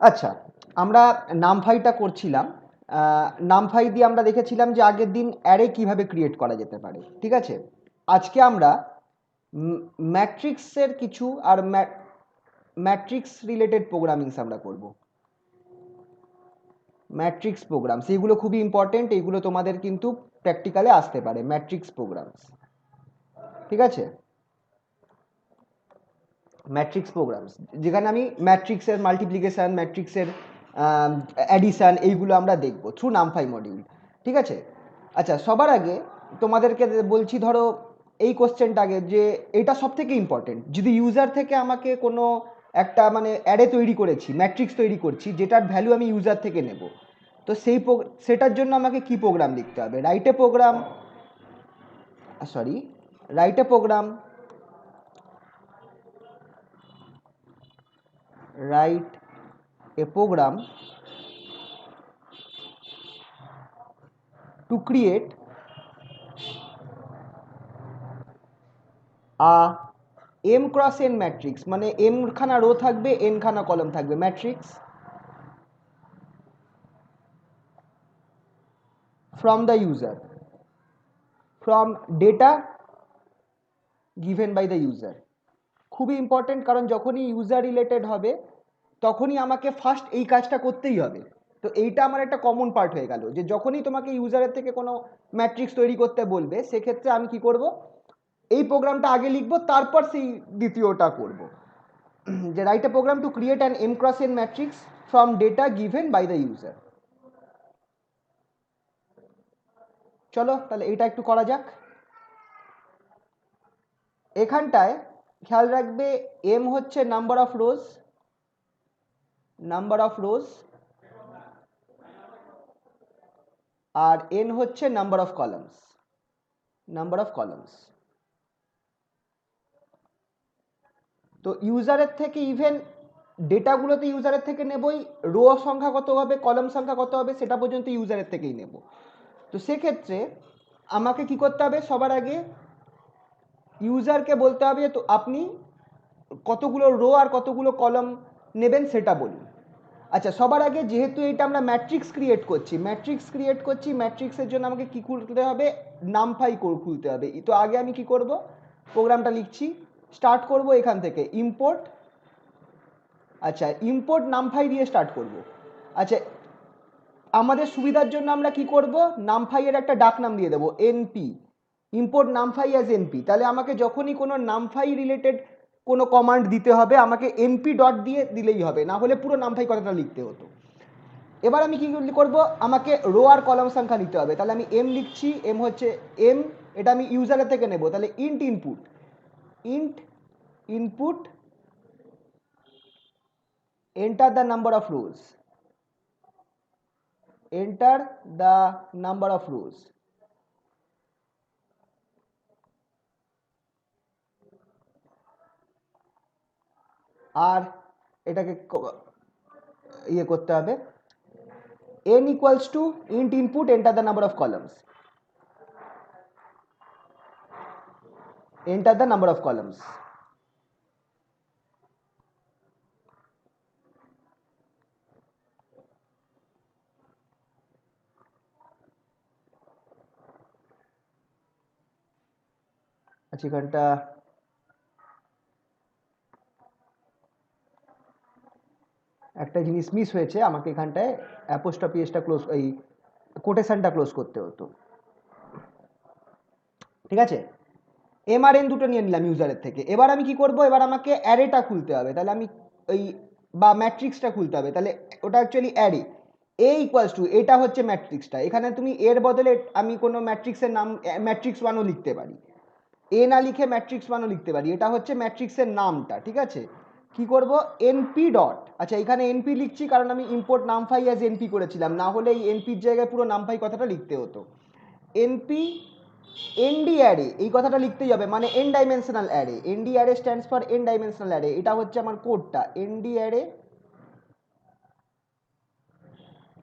আচ্ছা, আমরা নামফাইটা করছিলাম। নামফাই দিয়ে আমরা দেখেছিলাম যে আগের দিন অ্যারে কিভাবে ক্রিয়েট করা যেতে পারে, ঠিক আছে। আজকে আমরা ম্যাট্রিক্সের কিছু আর ম্যাট্রিক্স রিলেটেড প্রোগ্রামিংস আমরা করব। ম্যাট্রিক্স প্রোগ্রামস এইগুলো খুবই ইম্পর্টেন্ট, এইগুলো তোমাদের কিন্তু প্র্যাকটিক্যালে আসতে পারে, ম্যাট্রিক্স প্রোগ্রামস, ঠিক আছে। ম্যাট্রিক্স প্রোগ্রামস যেখানে আমি ম্যাট্রিক্সের মাল্টিপ্লিকেশান, ম্যাট্রিক্সের অ্যাডিশান এইগুলো আমরা দেখব থ্রু নামফাই মডিউল, ঠিক আছে। আচ্ছা, সবার আগে তোমাদেরকে বলছি, ধরো এই কোশ্চেনটা আগে, যে এটা সব থেকে ইম্পর্টেন্ট, যদি ইউজার থেকে আমাকে কোনো একটা মানে অ্যারে তৈরি করেছি, ম্যাট্রিক্স তৈরি করছি, যেটার ভ্যালু আমি ইউজার থেকে নেব, তো সেটার জন্য আমাকে কি প্রোগ্রাম লিখতে হবে? Write a program, write a program, write a program to create a m cross n matrix, মানে m খানা রো থাকবে, n খানা কলম থাকবে, matrix from the user, from data given by the user। খুবই ইম্পর্টেন্ট, কারণ যখনই ইউজার রিলেটেড হবে তখনই আমাকে ফার্স্ট এই কাজটা করতেই হবে। তো এইটা আমার একটা কমন পার্ট হয়ে গেল, যে যখনই তোমাকে ইউজারের থেকে কোনো ম্যাট্রিক্স তৈরি করতে বলবে, সেক্ষেত্রে আমি কি করব, এই প্রোগ্রামটা আগে লিখবো, তারপর সেই দ্বিতীয়টা করব। যে write a program to create an m cross n matrix from data given by the user. চলো তাহলে এটা একটু করা যাক। এখানটায় খেয়াল রাখবে, m হচ্ছে নাম্বার অফ রোজ, আর n হচ্ছে নাম্বার অফ কলামস। তো ইউজারের থেকে ইভেন ডেটাগুলো তো ইউজারের থেকে নেবই, রো সংখ্যা কত হবে, কলাম সংখ্যা কত হবে, সেটা পর্যন্ত ইউজারের থেকেই নেব। তো সেক্ষেত্রে আমাকে কি করতে হবে, সবার আগে ইউজারকে বলতে হবে তো আপনি কতগুলো রো আর কতগুলো কলম নেবেন সেটা বলুন। আচ্ছা, সবার আগে যেহেতু এটা আমরা ম্যাট্রিক্স ক্রিয়েট করছি, ম্যাট্রিক্সের জন্য আমাকে কি খুলতে হবে, নামফাই খুলতে হবে। তো আগে আমি কি করব, প্রোগ্রামটা লিখছি, স্টার্ট করব এখান থেকে ইম্পোর্ট। আচ্ছা, ইম্পোর্ট নামফাই দিয়ে স্টার্ট করব। আচ্ছা, আমাদের সুবিধার জন্য আমরা কি করব, নামফাই এর একটা ডাক নাম দিয়ে দেবো NP, import NumPy as NP. তাহলে আমাকে যখনই কোনো নামফাই রিলেটেড কোনো কমান্ড দিতে হবে, আমাকে এনপি ডট দিয়ে দিলেই হবে, না হলে পুরো নামফাই কথাটা লিখতে হতো। এবার আমি কি করব, আমাকে রো আর কলাম সংখ্যা নিতে হবে, তাহলে আমি এম লিখছি, এম হচ্ছে এম, এটা আমি ইউজারের থেকে নেব, তাহলে int input enter the number of rose, enter the number of rows। আর এটাকে ইয়ে করতে হবে, n equals to int input enter the number of columns, enter the number of columns। আচ্ছা, এখানটা একটা জিনিস মিস হয়েছে, আমাকে এখানটায় অ্যাপোস্ট্রফি এসটা ক্লোজ, এই কোটেশনটা ক্লোজ করতে হতো, ঠিক আছে। এম আর এন দুটো নিয়ে নিলাম ইউজারের থেকে। এবার আমি কি করব, এবার আমাকে অ্যারেটা খুলতে হবে, তাহলে আমি ওই বা ম্যাট্রিক্সটা খুলতে হবে, তাহলে ওটা actually array. A equals to, এটা হচ্ছে ম্যাট্রিক্সটা, এখানে তুমি এর বদলে আমি কোনো ম্যাট্রিক্সের নাম ম্যাট্রিক্স ওয়ানও লিখতে পারি, এ না লিখে ম্যাট্রিক্স ওয়ানও লিখতে পারি, এটা হচ্ছে ম্যাট্রিক্সের নামটা, ঠিক আছে। কি করব, এনপি ডট, আচ্ছা এখানে এনপি লিখছি কারণ আমি ইম্পোর্ট নামফাই অ্যাজ এনপি করেছিলাম, না হলে এই এনপির জায়গায় পুরো নামফাই কথাটা লিখতে হতো। এনপি এনডি অ্যারে, এই কথাটা লিখতেই হবে, মানে N dimensional array, ND array stands for N dimensional array, এটা হচ্ছে আমার কোডটা, এনডি অ্যারে।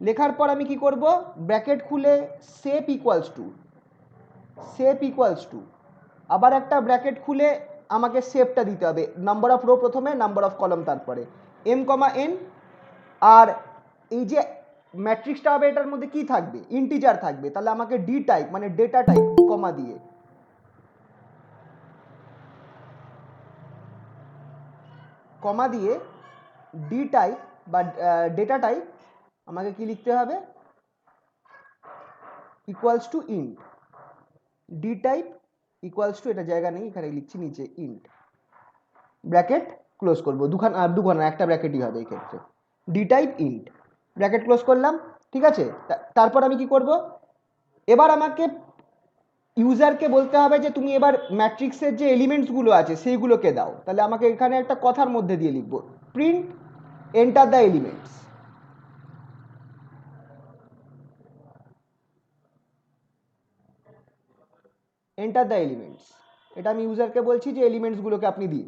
লেখার পর আমি কি করব, ব্র্যাকেট খুলে শেপ ইকুয়ালস টু আবার একটা ব্র্যাকেট খুলে আমাকে শেপটা দিতে হবে, নাম্বার অফ রো প্রথমে, নাম্বার অফ কলম তারপরে, এম কমা এন, আর এই যে ম্যাট্রিক্সটা হবে এটার মধ্যে কি থাকবে, ইন্টিজার থাকবে, তাহলে আমাকে ডি টাইপ মানে ডেটা টাইপ কমা দিয়ে ডি টাইপ বা ডেটা টাইপ আমাকে কি লিখতে হবে, equals to int, D type equals two, এটা জায়গা নেই এখানে লিখছি নিচে, ইন্ট, ব্র্যাকেট ক্লোজ করবো, দুখানা একটা ব্র্যাকেটই হবে এই ক্ষেত্রে, D type int, bracket close করলাম। ঠিক আছে, তারপর আমি কি করব, এবার আমাকে ইউজারকে বলতে হবে যে তুমি এবার ম্যাট্রিক্সের যে এলিমেন্টসগুলো আছে সেইগুলোকে দাও। তাহলে আমাকে এখানে একটা কথার মধ্যে দিয়ে লিখবো, print enter the elements, enter the elements, এটা আমি ইউজারকে বলছি যে এলিমেন্টসগুলোকে আপনি দিন।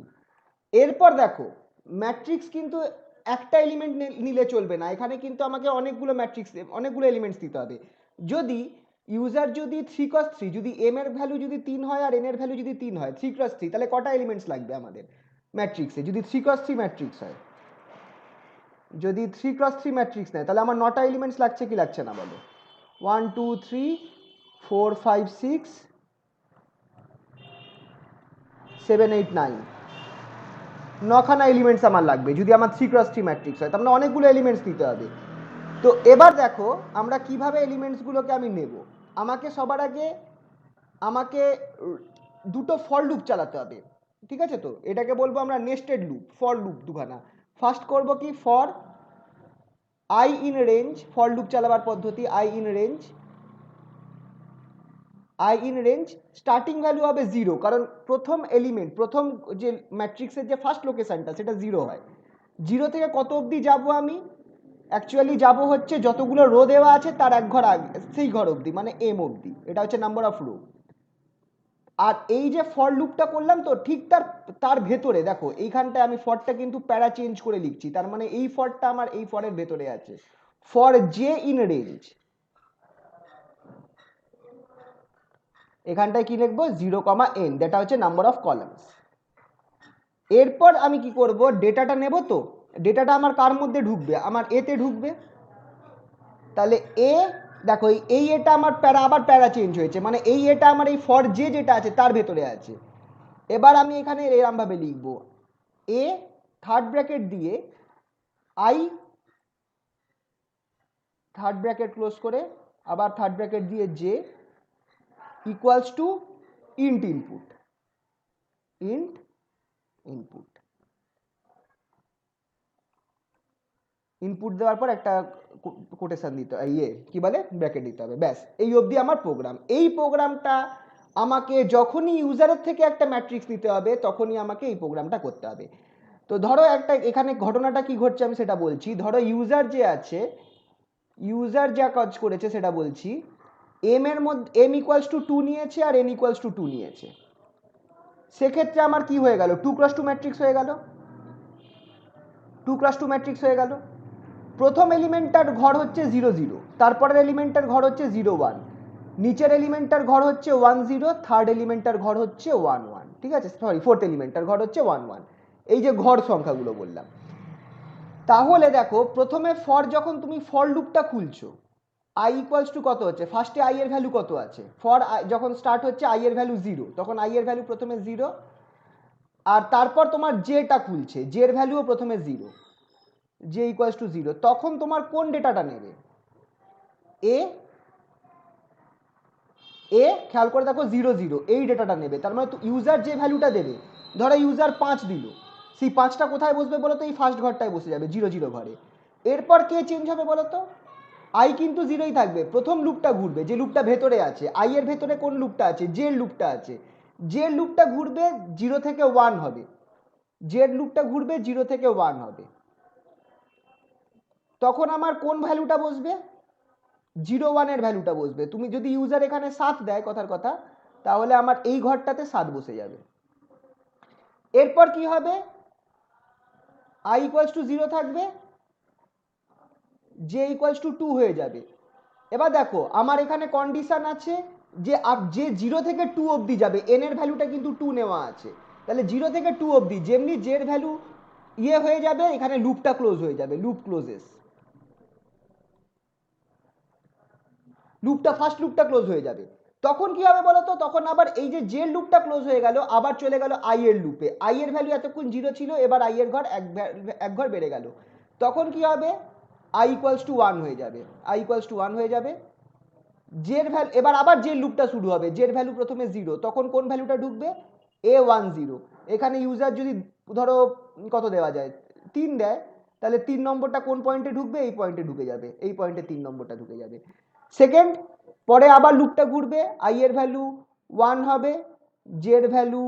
এরপর দেখো ম্যাট্রিক্স কিন্তু একটা এলিমেন্ট নিলে চলবে না, এখানে কিন্তু আমাকে অনেকগুলো এলিমেন্টস দিতে হবে। যদি ইউজার যদি 3x3, যদি এম এর ভ্যালু যদি 3 হয় আর এন এর ভ্যালু যদি 3 হয়, 3x3, তাহলে কটা এলিমেন্টস লাগবে আমাদের ম্যাট্রিক্সে, যদি 3x3 ম্যাট্রিক্স হয়, যদি 3x3 ম্যাট্রিক্স নেয় তাহলে আমার 9টা এলিমেন্টস লাগছে কি লাগছে না বলো, 1 2 3 4 5 6 7 8 9, 9খানা এলিমেন্টস আমার লাগবে যদি আমার 3x3 ম্যাট্রিক্স হয়, তার মানে অনেকগুলো এলিমেন্টস দিতে হবে। তো এবার দেখো আমরা কিভাবে এলিমেন্টসগুলোকে আমি নেব। আমাকে সবার আগে আমাকে দুটো ফর লুপ চালাতে হবে, ঠিক আছে, তো এটাকে বলবো আমরা নেস্টেড লুপ, ফর লুপ দুখানা। ফার্স্ট করব কি, for I in range, for loop চালাবার পদ্ধতি, I in range starting value হবে 0, কারণ প্রথম এলিমেন্ট, প্রথম যে ম্যাট্রিক্সের যে ফার্স্ট লোকেশনটা সেটা 0 হয়। 0 থেকে কত অবধি যাব আমি, অ্যাকচুয়ালি যাব হচ্ছে যতগুলো রো দেওয়া আছে তার এক ঘর আগে, সেই ঘর অবধি, মানে এম অবধি, এটা হচ্ছে নাম্বার অফ রো। আর এই যে ফর লুপটা করলাম তো ঠিক তার ভেতরে দেখো এইখানটায় আমি ফরটা কিন্তু প্যারা চেঞ্জ করে লিখছি, তার মানে এই ফরটা আমার এই ফরের ভেতরে আছে, ফর জে ইন রেঞ্জ, এখানটায় কি লিখবো 0,n, যেটা হচ্ছে নাম্বার অফ কলামস। এরপর আমি কি করব, ডেটাটা নেব, তো ডেটাটা আমার কার মধ্যে ঢুকবে, আমার এতে ঢুকবে। তাহলে এ দেখো এই এটা আমার আবার প্যারা চেঞ্জ হয়েছে, মানে এই এটা আমার এই ফর জে যেটা আছে তার ভেতরে আছে। এবার আমি এখানে এরম ভাবে লিখবো, এ থার্ড ব্র্যাকেট দিয়ে আই, থার্ড ব্র্যাকেট ক্লোজ করে আবার থার্ড ব্র্যাকেট দিয়ে J, equals to int input, int input, input দেওয়ার পর একটা কোটেশন দিতে কি বলে ব্র্যাকেট দিতে হবে, ব্যাস এই অবধি আমার প্রোগ্রাম। এই প্রোগ্রামটা আমাকে যখনই ইউজারের থেকে একটা ম্যাট্রিক্স নিতে হবে তখনই আমাকে এই প্রোগ্রামটা করতে হবে। তো ধরো একটা এখানে ঘটনাটা কি ঘটছে আমি সেটা বলছি। ধরো ইউজার যে আছে, ইউজার যা কাজ করেছে সেটা বলছি, এম এর মধ্যে এম ইকুয়ালস টু 2 নিয়েছে আর এন ইকুয়ালস টু 2 নিয়েছে, সেক্ষেত্রে আমার কি হয়ে গেল, 2x2 ম্যাট্রিক্স হয়ে গেল, 2x2 ম্যাট্রিক্স হয়ে গেল। প্রথম এলিমেন্টটার ঘর হচ্ছে 0 0, তারপরের এলিমেন্টটার ঘর হচ্ছে 0 1, নিচের এলিমেন্টটার ঘর হচ্ছে 1 0, থার্ড এলিমেন্টটার ঘর হচ্ছে 1 1, ঠিক আছে, সরি ফোর্থ এলিমেন্টটার ঘর হচ্ছে 1 1, এই যে ঘর সংখ্যাগুলো বললাম। তাহলে দেখো প্রথমে ফর, যখন তুমি ফর লুপটা খুলছো, আই ইকুয়ালস টু কত হচ্ছে, ফার্স্টে আই এর ভ্যালু কত আছে, ফর যখন স্টার্ট হচ্ছে আই এর ভ্যালু 0, তখন আই এর ভ্যালু প্রথমে 0, আর তারপর তোমার জেটা খুলছে, জের ভ্যালুও প্রথমে 0, জে ইকুয়ালস টু 0, তখন তোমার কোন ডেটাটা নেবে, এ খেয়াল করে দেখো 0 0 এই ডেটাটা নেবে। তার মানে ইউজার যে ভ্যালুটা দেবে, ধরো ইউজার 5 দিল, সেই 5টা কোথায় বসবে বলো তো, এই ফার্স্ট ঘরটায় বসে যাবে 0 0 ঘরে। এরপর কে চেঞ্জ হবে বলো তো, আই কিন্তু 0ই থাকবে, প্রথম লুপটা ঘুরবে যে লুপটা ভেতরে আছে, আই এর ভেতরে কোন লুপটা আছে, জের লুপটা আছে, জের লুপটা ঘুরবে 0 থেকে 1 হবে, জের লুপটা ঘুরবে 0 থেকে 1 হবে, তখন আমার কোন ভ্যালুটা বসবে, 0 1 এর ভ্যালুটা বসবে। তুমি যদি ইউজার এখানে 7 দেয় কথার কথা, তাহলে আমার এই ঘরটাতে 7 বসে যাবে। এরপর কি হবে, আই ইকুয়ালস টু 0 থাকবে, জে ইকুয়ালস টু 2 হয়ে যাবে। এবার দেখো আমার এখানে কন্ডিশন আছে যে যে 0 থেকে 2 অবধি যাবে, এন এর ভ্যালুটা কিন্তু 2 নেওয়া আছে, তাহলে 0 থেকে 2 অবধি যেমনি জের ভ্যালু হয়ে যাবে, এখানে লুপটা ক্লোজ হয়ে যাবে, লুপ ক্লোজেস। লুপটা ফার্স্ট লুপটা ক্লোজ হয়ে যাবে। তখন কি হবে বলো তো, তখন আবার এই যে লুপটা ক্লোজ হয়ে গেল আবার চলে গেল আই এর লুপে। আই এর ভ্যালু এতক্ষণ 0 ছিল, এবার আই এর ঘর এক ঘর বেড়ে গেল। তখন কি হবে, আই ইকুয়ালস টু 1 হয়ে যাবে, আই ইকুয়ালস টু 1 হয়ে যাবে। জের ভ্যালু এবার আবার যে লুপটা শুরু হবে, জের ভ্যালু প্রথমে 0, তখন কোন ভ্যালুটা ঢুকবে, A10। এখানে ইউজার যদি ধরো কত দেওয়া যায়, 3 দেয়, তাহলে 3 নম্বরটা কোন পয়েন্টে ঢুকবে, এই পয়েন্টে ঢুকে যাবে, এই পয়েন্টে 3 নম্বরটা ঢুকে যাবে। সেকেন্ড, পরে আবার লুপটা ঘুরবে, আই এর ভ্যালু 1 হবে, জের ভ্যালু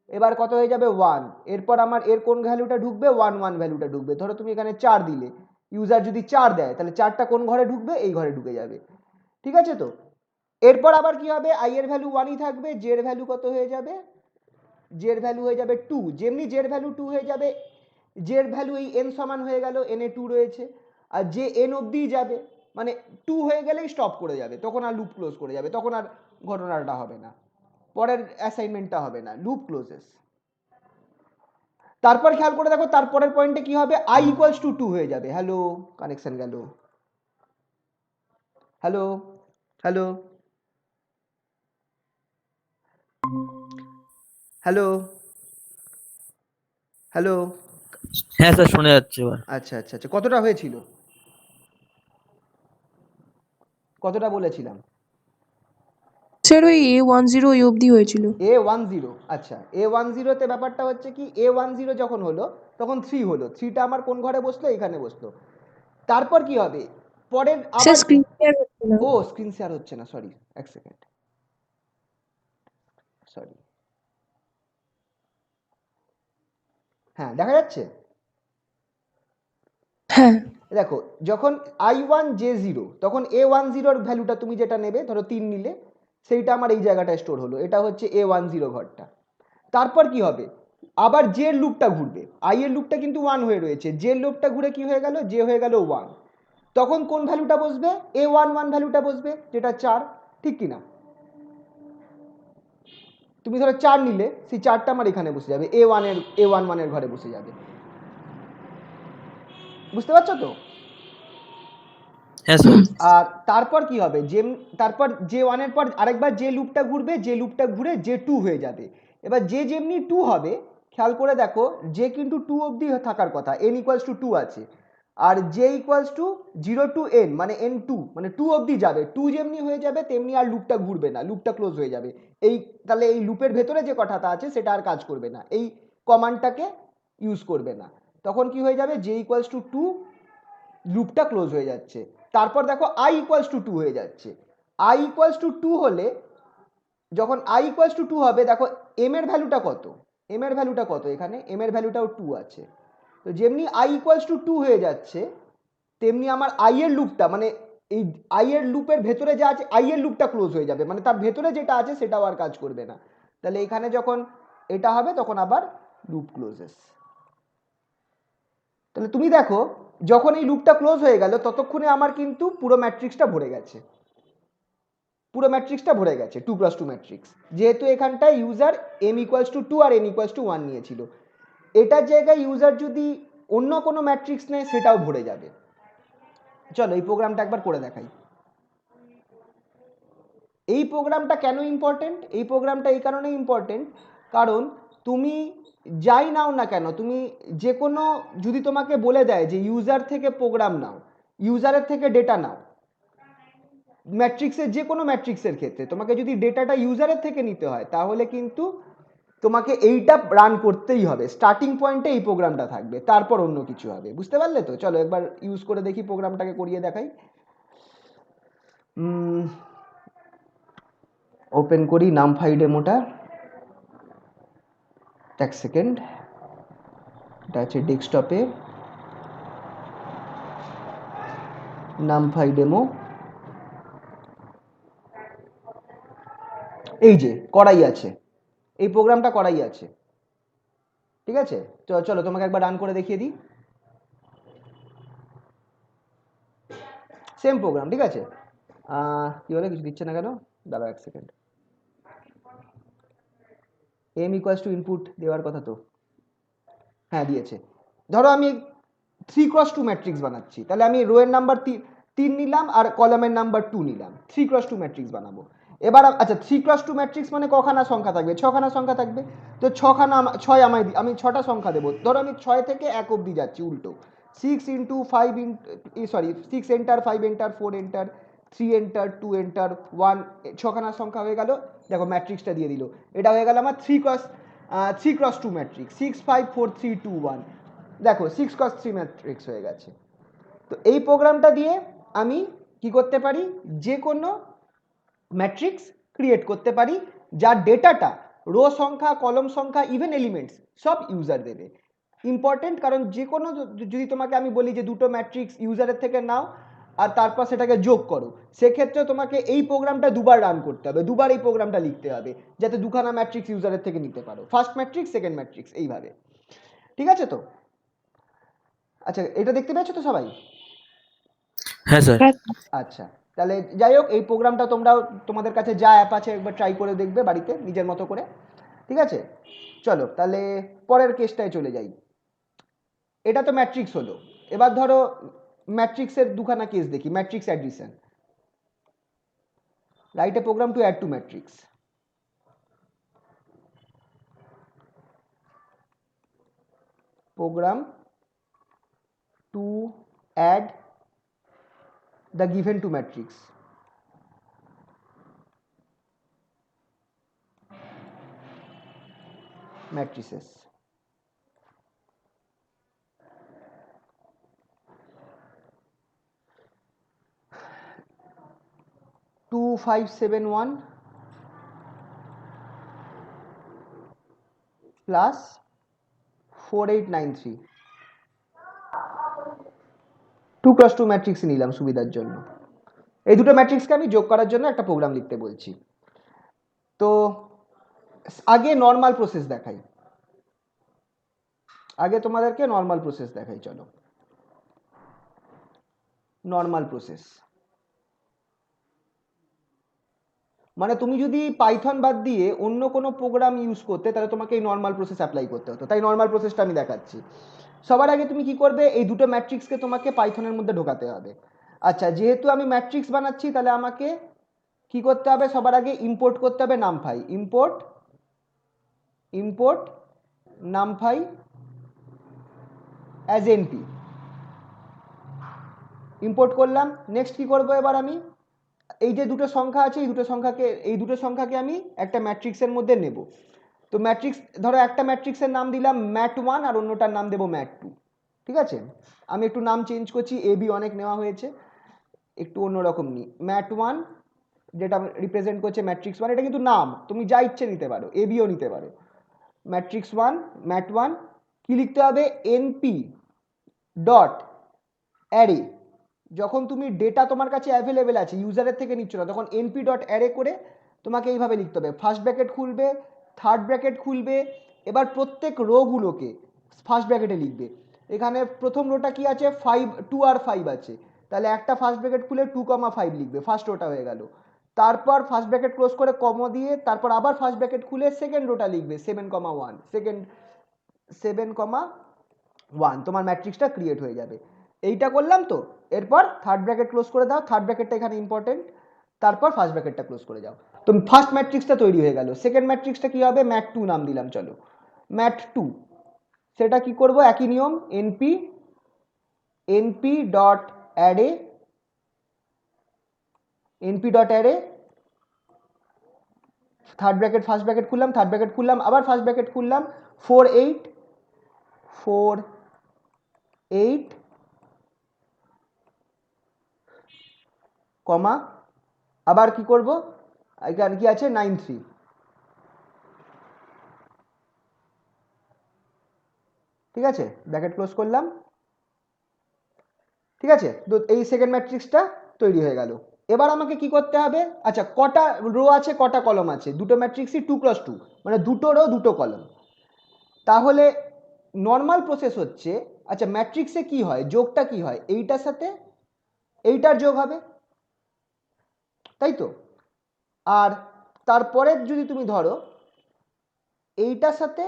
এবার কত হয়ে যাবে 1, এরপর আমার এর কোন ভ্যালুটা ঢুকবে, 1 ভ্যালুটা ঢুকবে। ধরো তুমি এখানে 4 দিলে, ইউজার যদি 4 দেয় তাহলে 4টা কোন ঘরে ঢুকবে, এই ঘরে ঢুকে যাবে। ঠিক আছে তো, এরপর আবার কি হবে, আই এর ভ্যালু 1ই থাকবে, জের ভ্যালু কত হয়ে যাবে, জের ভ্যালু হয়ে যাবে 2। যেমনি জের ভ্যালু 2 হয়ে যাবে, জের ভ্যালু এই n সমান হয়ে গেল, n এ 2 রয়েছে, আর যে n অবধি যাবে মানে 2 হয়ে গেলেই স্টপ করে যাবে, তখন আর লুপ ক্লোজ করে যাবে, তখন আর ঘটনাটা হবে না, পরের অ্যাসাইনমেন্টটা হবে না, লুপ ক্লোজেস। তারপর খেয়াল করে দেখো তারপরের পয়েন্টে কি হবে, i ইকুয়ালস টু 2 হয়ে যাবে। হ্যালো, কানেকশন গেল, হ্যালো হ্যালো হ্যালো হ্যালো। হ্যাঁ স্যার, শোনা যাচ্ছে এবার। আচ্ছা আচ্ছা আচ্ছা, কতটা হয়েছিল, কতটা বলেছিলাম? স্যার ওই A10 ওই অবধি হয়েছিল। A10, আচ্ছা A10তে ব্যাপারটা হচ্ছে কি, A10 যখন হলো তখন 3 হলো, 3টা আমার কোন ঘরে বসলো, এখানে বসলো। তারপর কি হবে, পরের স্যার আবার স্ক্রিন শেয়ার হচ্ছে না। ও স্ক্রিন শেয়ার হচ্ছে না, সরি, এক সেকেন্ড, সরি। হ্যাঁ, দেখা যাচ্ছে। হ্যাঁ দেখো, যখন I1J0 তখন A10 ভ্যালুটা তুমি যেটা নেবে, ধরো 3 নিলে, সেইটা আমার এই জায়গাটায় স্টোর হলো, এটা হচ্ছে A10 ঘরটা। তারপর কি হবে, আবার জে লুপটা ঘুরবে, আই এর লুপটা কিন্তু 1 হয়ে রয়েছে, জে লুপটা ঘুরে কি হয়ে গেল, জে হয়ে গেল 1। তখন কোন ভ্যালুটা বসবে, A11 ভ্যালুটা বসবে, যেটা 4, ঠিক কিনা? তুমি ধরো 4 নিলে, সেই 4টা আমার এখানে বসে যাবে, A11 এর ঘরে বসে যাবে। বুঝতে পারছো তো? হ্যাঁ স্যার। আর তারপর কি হবে, তারপর J1 এর পর আরেকবার যে লুপটা ঘুরবে, যে লুপটা ঘুরে J2 হয়ে যাবে। এবার যেমনি 2 হবে, খেয়াল করে দেখো, যে কিন্তু 2 অবধি থাকার কথা, n ইকুয়ালস টু 2 আছে, আর j equals to 0 to n মানে n2, মানে 2 অবধি যাবে। 2 যেমনি হয়ে যাবে তেমনি আর লুপটা ঘুরবে না, লুপটা ক্লোজ হয়ে যাবে। তাহলে এই লুপের ভেতরে যে কথাটা আছে সেটা আর কাজ করবে না, এই কমান্ডটাকে ইউজ করবে না। তখন কি হয়ে যাবে, j ইকুয়ালস টু 2, লুপটা ক্লোজ হয়ে যাচ্ছে। তারপর দেখো i ইকুয়ালস টু 2 হয়ে যাচ্ছে। i ইকুয়ালস টু 2 হলে, যখন i ইকুয়ালস টু 2 হবে, দেখো m এর ভ্যালুটা কত, m এর ভ্যালুটা কত, এখানে m এর ভ্যালুটাও 2 আছে। তো যেমনি i ইকুয়ালস টু 2 হয়ে যাচ্ছে, তেমনি আমার i এর লুপটা, মানে এই i এর লুপের ভেতরে যা আছে, i এর লুপটা ক্লোজ হয়ে যাবে, মানে তার ভেতরে যেটা আছে সেটাও আর কাজ করবে না। তাহলে এখানে যখন এটা হবে তখন আবার লুপ ক্লোজেস। তাহলে তুমি দেখো, যখন এই লুপটা ক্লোজ হয়ে গেল ততক্ষণে আমার কিন্তু পুরো ম্যাট্রিক্সটা ভরে গেছে, পুরো ম্যাট্রিক্সটা ভরে গেছে 2+2 ম্যাট্রিক্স, যেহেতু এখানটায় ইউজার m ইকুয়ালস টু 2 আর n ইকুয়ালস টু 1 নিয়েছিল। এটার জায়গায় ইউজার যদি অন্য কোনো ম্যাট্রিক্স নেয় সেটাও ভরে যাবে। চলো এই প্রোগ্রামটা একবার করে দেখাই। এই প্রোগ্রামটা কেন ইম্পর্টেন্ট, এই প্রোগ্রামটা এই কারণে ইম্পর্টেন্ট, কারণ তুমি যাই নাও না কেন, তুমি যে কোনো, যদি তোমাকে বলে দেয় যে ইউজার থেকে প্রোগ্রাম নাও, ইউজারের থেকে ডেটা নাও, ম্যাট্রিক্সের যে কোনো ম্যাট্রিক্সের ক্ষেত্রে তোমাকে যদি ডেটাটা ইউজারের থেকে নিতে হয়, তাহলে কিন্তু তোমাকে এইটা রান করতেই হবে, স্টার্টিং পয়েন্টে এই প্রোগ্রামটা থাকবে, তারপর অন্য কিছু হবে। বুঝতে পারলে তো? চলো একবার ইউজ করে দেখি, প্রোগ্রামটাকে করিয়ে দেখাই। ওপেন করি নামপাই ডেমোটা, এক সেকেন্ড, এটা আছে ডেস্কটপে, নামপাই ডেমো, এই যে করাই আছে, এই প্রোগ্রামটা করাই আছে। ঠিক আছে, চলো তোমাকে একবার রান করে দেখিয়ে দিই, সেম প্রোগ্রাম। ঠিক আছে, কি বলে কিছু দিচ্ছে না কেন, দাঁড়াও এক second, m equals two input দেওয়ার কথা তো, হ্যাঁ দিয়েছে। ধরো আমি 3x2 ম্যাট্রিক্স বানাচ্ছি, তাহলে আমি রো এর নাম্বার 3 নিলাম আর কলামের নাম্বার 2 নিলাম, 3x2 ম্যাট্রিক্স বানাবো। এবার আচ্ছা 3x2 ম্যাট্রিক্স মানে কখানা সংখ্যা থাকবে? 6খানা সংখ্যা থাকবে। তো 6 আমি 6টা সংখ্যা দেবো। ধরো আমি 6 থেকে 1 অবধি যাচ্ছি উল্টো, 6 into 5 6 enter, 5 enter, 4 enter, 3 enter, 2 enter, 1, 6খানা সংখ্যা হয়ে গেল। দেখো ম্যাট্রিক্সটা দিয়ে দিল, এটা হয়ে গেল আমার 3x2 ম্যাট্রিক্স, 6 5 4 3 2 1। দেখো 6x3 ম্যাট্রিক্স হয়ে গেছে। তো এই প্রোগ্রামটা দিয়ে আমি কি করতে পারি? যে কোনো ম্যাট্রিক্স ক্রিয়েট করতে পারি যার ডেটাটা রো সংখ্যা, কলম সংখ্যা, ইভেন এলিমেন্টস সব ইউজার দেবে। ইম্পর্টেন্ট, কারণ যে কোনো যদি তোমাকে আমি বলি যে দুটো ম্যাট্রিক্স ইউজারের থেকে নাও আর তারপর সেটাকে যোগ করো, সেক্ষেত্রে তোমাকে এই প্রোগ্রামটা দুবার রান করতে হবে, দুবার এই প্রোগ্রামটা লিখতে হবে, যাতে দুখানা ম্যাট্রিক্স ইউজারের থেকে নিতে পারো, ফার্স্ট ম্যাট্রিক্স, সেকেন্ড ম্যাট্রিক্স, এইভাবে। ঠিক আছে তো? আচ্ছা, এটা দেখতে পেয়েছো তো সবাই? হ্যাঁ স্যার। আচ্ছা, তাহলে যাই হোক, এই প্রোগ্রামটা তোমরাও তোমাদের কাছে যা অ্যাপ আছে একবার ট্রাই করে দেখবে বাড়িতে নিজের মতো করে। ঠিক আছে, চলো তাহলে পরের কেসটায় চলে যাই। এটা তো ম্যাট্রিক্স হলো। এবার ধরো ম্যাট্রিক্সের দুখানা কেস দেখি। Matrix addition, write a program to add two matrix. program to add the given to matrix. Matrices. Two 5 7 1 plus 4 8 9 3. 2x2 matrix নিলাম সুবিধার জন্য। এই দুটো ম্যাট্রিক্সকে আমি যোগ করার জন্য একটা প্রোগ্রাম লিখতে বলছি। তো আগে নর্মাল প্রসেস দেখাই, আগে তোমাদেরকে নর্মাল প্রসেস দেখাই। চলো, নর্মাল প্রসেস মানে তুমি যদি পাইথন বাদ দিয়ে অন্য কোনো প্রোগ্রাম ইউজ করতে, তাহলে তোমাকে এই নর্মাল প্রসেস অ্যাপ্লাই করতে হতো। তাই নর্মাল প্রসেসটা আমি দেখাচ্ছি। সবার আগে তুমি কি করবে? এই দুটো ম্যাট্রিক্সকে তোমাকে পাইথনের মধ্যে ঢোকাতে হবে। আচ্ছা, যেহেতু আমি ম্যাট্রিক্স বানাচ্ছি, তাহলে আমাকে কি করতে হবে? সবার আগে ইম্পোর্ট করতে হবে NumPy. Import NumPy as NP. Import করলাম। নেক্সট কি করবো এবার আমি? এই যে দুটো সংখ্যা আছে, এই দুটো সংখ্যাকে আমি একটা ম্যাট্রিক্সের মধ্যে নেব। তো ম্যাট্রিক্স, ধরো একটা ম্যাট্রিক্সের নাম দিলাম ম্যাট1 আর অন্যটার নাম দেবো ম্যাট2। ঠিক আছে, আমি একটু নাম চেঞ্জ করছি, এবি অনেক নেওয়া হয়েছে, একটু অন্যরকম নিই। ম্যাট1 যেটা রিপ্রেজেন্ট করছে ম্যাট্রিক্স1, এটা কিন্তু নাম, তুমি যা ইচ্ছে নিতে পারো, এবিও নিতে পারো। ম্যাট্রিক্স1, ম্যাট1 কি লিখতে হবে? NP dot array. যখন তুমি ডেটা তোমার কাছে অ্যাভেলেবেল আছে, ইউজারের থেকে নিচ্ছ না, তখন এনপি ডট অ্যারে করে তোমাকে এইভাবে লিখতে হবে। ফার্স্ট ব্র্যাকেট খুলবে, থার্ড ব্র্যাকেট খুলবে। এবার প্রত্যেক রোগুলোকে ফার্স্ট ব্র্যাকেটে লিখবে। এখানে প্রথম রোটা কি আছে? 5 2 আর 5 আছে, তাহলে একটা ফার্স্ট ব্র্যাকেট খুলে 2,5 লিখবে, ফার্স্ট রোটা হয়ে গেল। তারপর ফার্স্ট ব্র্যাকেট ক্লোজ করে কমা দিয়ে তারপর আবার ফার্স্ট ব্র্যাকেট খুলে সেকেন্ড রোটা লিখবে, 7,1, 7,1। তোমার ম্যাট্রিক্সটা ক্রিয়েট হয়ে যাবে। এইটা করলাম তো, এরপর থার্ড ব্র্যাকেট ক্লোজ করে দাও, থার্ড ব্র্যাকেটটা এখানে ইম্পর্টেন্ট, তারপর ফার্স্ট ব্র্যাকেটটা ক্লোজ করে যাও। তো ফার্স্ট ম্যাট্রিক্সটা তৈরি হয়ে গেল। সেকেন্ড ম্যাট্রিক্সটা কি হবে? ম্যাট2 নাম দিলাম। চলো, ম্যাট2, সেটা কি করব? একই নিয়ম, NP dot array, third bracket first bracket খুললাম, থার্ড ব্র্যাকেট খুললাম, আবার ফার্স্ট ব্র্যাকেট খুললাম, 4 8 কমা, আবার কি করব? এখানে কি আছে? 9 3। ঠিক আছে, ব্র্যাকেট ক্লোজ করলাম। ঠিক আছে, তো এই সেকেন্ড ম্যাট্রিক্সটা তৈরি হয়ে গেল। এবার আমাকে কি করতে হবে? আচ্ছা, কটা রো আছে, কটা কলম আছে? দুটো ম্যাট্রিক্সই 2x2, মানে দুটো রো দুটো কলম। তাহলে নর্মাল প্রসেস হচ্ছে, আচ্ছা ম্যাট্রিক্সে কি হয়? যোগটা কি হয়? এইটার সাথে এইটার যোগ হবে, তাই তো? আর তারপরে যদি তুমি ধরো এইটার সাথে